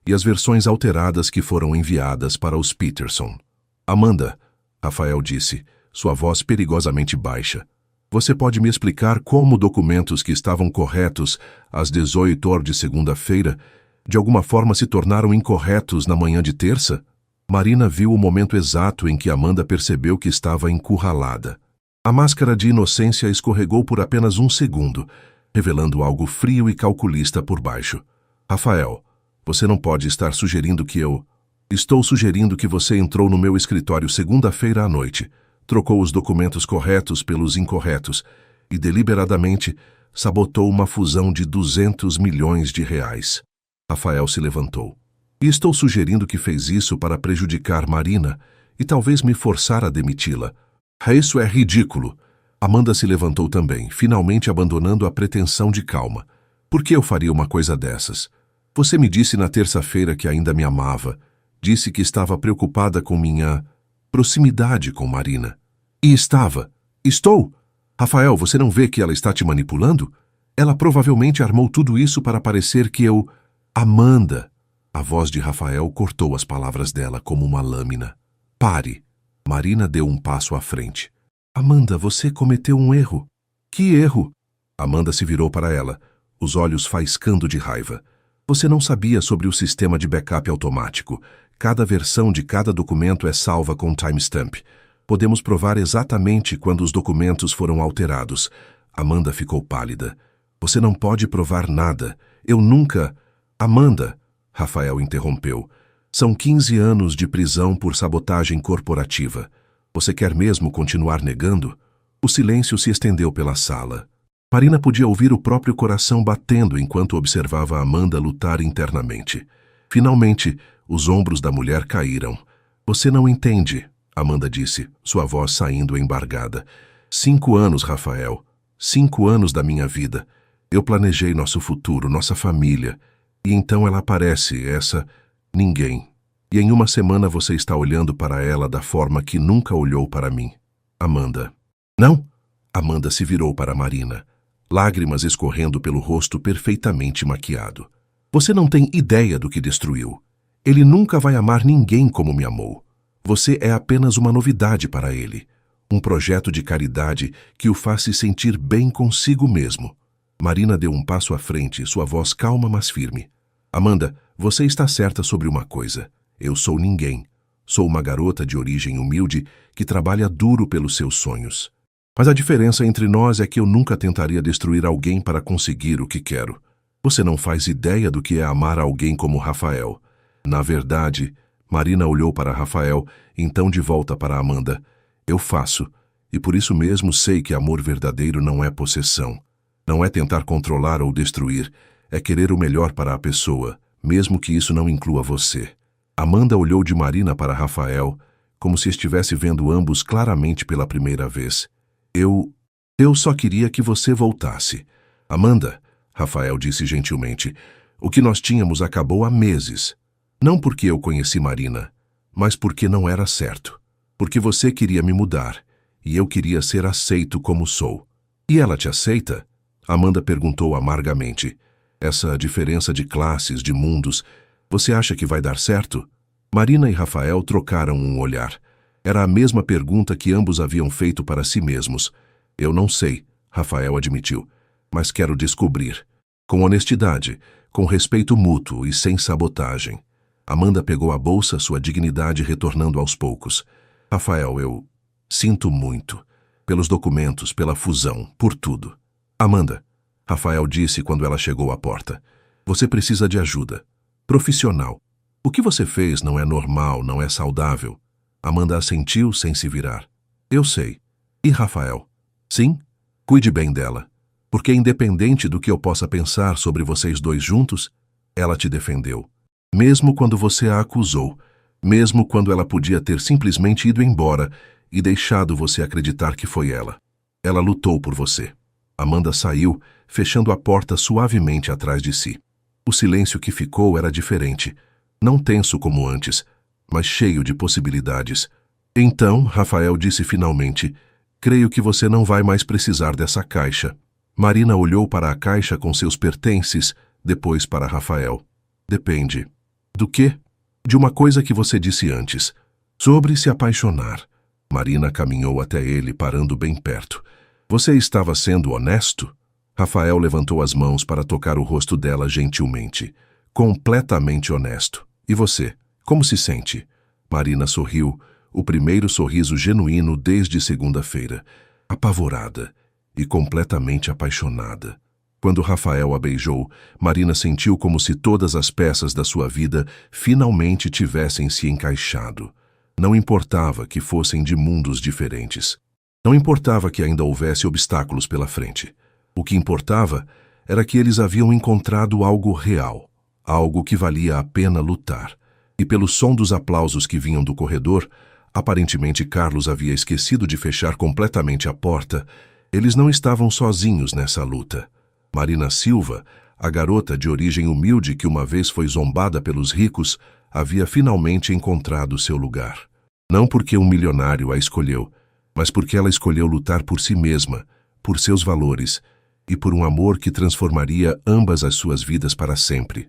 e as versões alteradas que foram enviadas para os Peterson. Amanda, Rafael disse, sua voz perigosamente baixa. Você pode me explicar como documentos que estavam corretos às 18h de segunda-feira, de alguma forma se tornaram incorretos na manhã de terça? Marina viu o momento exato em que Amanda percebeu que estava encurralada. A máscara de inocência escorregou por apenas 1 segundo, revelando algo frio e calculista por baixo. Rafael, você não pode estar sugerindo que eu... Estou sugerindo que você entrou no meu escritório segunda-feira à noite, trocou os documentos corretos pelos incorretos e, deliberadamente, sabotou uma fusão de 200 milhões de reais. Rafael se levantou. E estou sugerindo que fez isso para prejudicar Marina e talvez me forçar a demiti-la. Isso é ridículo. Amanda se levantou também, finalmente abandonando a pretensão de calma. Por que eu faria uma coisa dessas? Você me disse na terça-feira que ainda me amava. Disse que estava preocupada com minha proximidade com Marina. E estava. Estou. Rafael, você não vê que ela está te manipulando? Ela provavelmente armou tudo isso para parecer que eu... Amanda! A voz de Rafael cortou as palavras dela como uma lâmina. Pare! Marina deu um passo à frente. Amanda, você cometeu um erro. Que erro? Amanda se virou para ela, os olhos faiscando de raiva. Você não sabia sobre o sistema de backup automático. Cada versão de cada documento é salva com timestamp. Podemos provar exatamente quando os documentos foram alterados. Amanda ficou pálida. Você não pode provar nada. Eu nunca... Amanda, Rafael interrompeu. São 15 anos de prisão por sabotagem corporativa. Você quer mesmo continuar negando? O silêncio se estendeu pela sala. Marina podia ouvir o próprio coração batendo enquanto observava Amanda lutar internamente. Finalmente, os ombros da mulher caíram. Você não entende, Amanda disse, sua voz saindo embargada. 5 anos, Rafael. 5 anos da minha vida. Eu planejei nosso futuro, nossa família. E então ela aparece, essa... ninguém. E em uma semana você está olhando para ela da forma que nunca olhou para mim. Amanda. Não? Amanda se virou para Marina, lágrimas escorrendo pelo rosto perfeitamente maquiado. Você não tem ideia do que destruiu. Ele nunca vai amar ninguém como me amou. Você é apenas uma novidade para ele. Um projeto de caridade que o faz se sentir bem consigo mesmo. Marina deu um passo à frente, sua voz calma mas firme. Amanda, você está certa sobre uma coisa. Eu sou ninguém. Sou uma garota de origem humilde que trabalha duro pelos seus sonhos. Mas a diferença entre nós é que eu nunca tentaria destruir alguém para conseguir o que quero. Você não faz ideia do que é amar alguém como Rafael. Na verdade, Marina olhou para Rafael, então de volta para Amanda. Eu faço, e por isso mesmo sei que amor verdadeiro não é possessão. Não é tentar controlar ou destruir, é querer o melhor para a pessoa, mesmo que isso não inclua você. Amanda olhou de Marina para Rafael, como se estivesse vendo ambos claramente pela primeira vez. Eu só queria que você voltasse. Amanda, Rafael disse gentilmente, o que nós tínhamos acabou há meses. Não porque eu conheci Marina, mas porque não era certo. Porque você queria me mudar, e eu queria ser aceito como sou. E ela te aceita? Amanda perguntou amargamente. Essa diferença de classes, de mundos, você acha que vai dar certo? Marina e Rafael trocaram um olhar. Era a mesma pergunta que ambos haviam feito para si mesmos. Eu não sei, Rafael admitiu, mas quero descobrir. Com honestidade, com respeito mútuo e sem sabotagem. Amanda pegou a bolsa, sua dignidade retornando aos poucos. Rafael, eu sinto muito. Pelos documentos, pela fusão, por tudo. Amanda, Rafael disse quando ela chegou à porta. Você precisa de ajuda. Profissional. O que você fez não é normal, não é saudável. Amanda assentiu sem se virar. Eu sei. E Rafael? Sim? Cuide bem dela. Porque independente do que eu possa pensar sobre vocês dois juntos, ela te defendeu. Mesmo quando você a acusou, mesmo quando ela podia ter simplesmente ido embora e deixado você acreditar que foi ela. Ela lutou por você. Amanda saiu, fechando a porta suavemente atrás de si. O silêncio que ficou era diferente, não tenso como antes, mas cheio de possibilidades. Então, Rafael disse finalmente, creio que você não vai mais precisar dessa caixa. Marina olhou para a caixa com seus pertences, depois para Rafael. Depende. Do quê? De uma coisa que você disse antes. Sobre se apaixonar. Marina caminhou até ele, parando bem perto. Você estava sendo honesto? Rafael levantou as mãos para tocar o rosto dela gentilmente. Completamente honesto. E você? Como se sente? Marina sorriu, o primeiro sorriso genuíno desde segunda-feira. Apavorada e completamente apaixonada. Quando Rafael a beijou, Marina sentiu como se todas as peças da sua vida finalmente tivessem se encaixado. Não importava que fossem de mundos diferentes. Não importava que ainda houvesse obstáculos pela frente. O que importava era que eles haviam encontrado algo real, algo que valia a pena lutar. E pelo som dos aplausos que vinham do corredor, Aparentemente, Carlos havia esquecido de fechar completamente a porta. Eles não estavam sozinhos nessa luta. Marina Silva, a garota de origem humilde que uma vez foi zombada pelos ricos, havia finalmente encontrado seu lugar. Não porque um milionário a escolheu, mas porque ela escolheu lutar por si mesma, por seus valores e por um amor que transformaria ambas as suas vidas para sempre.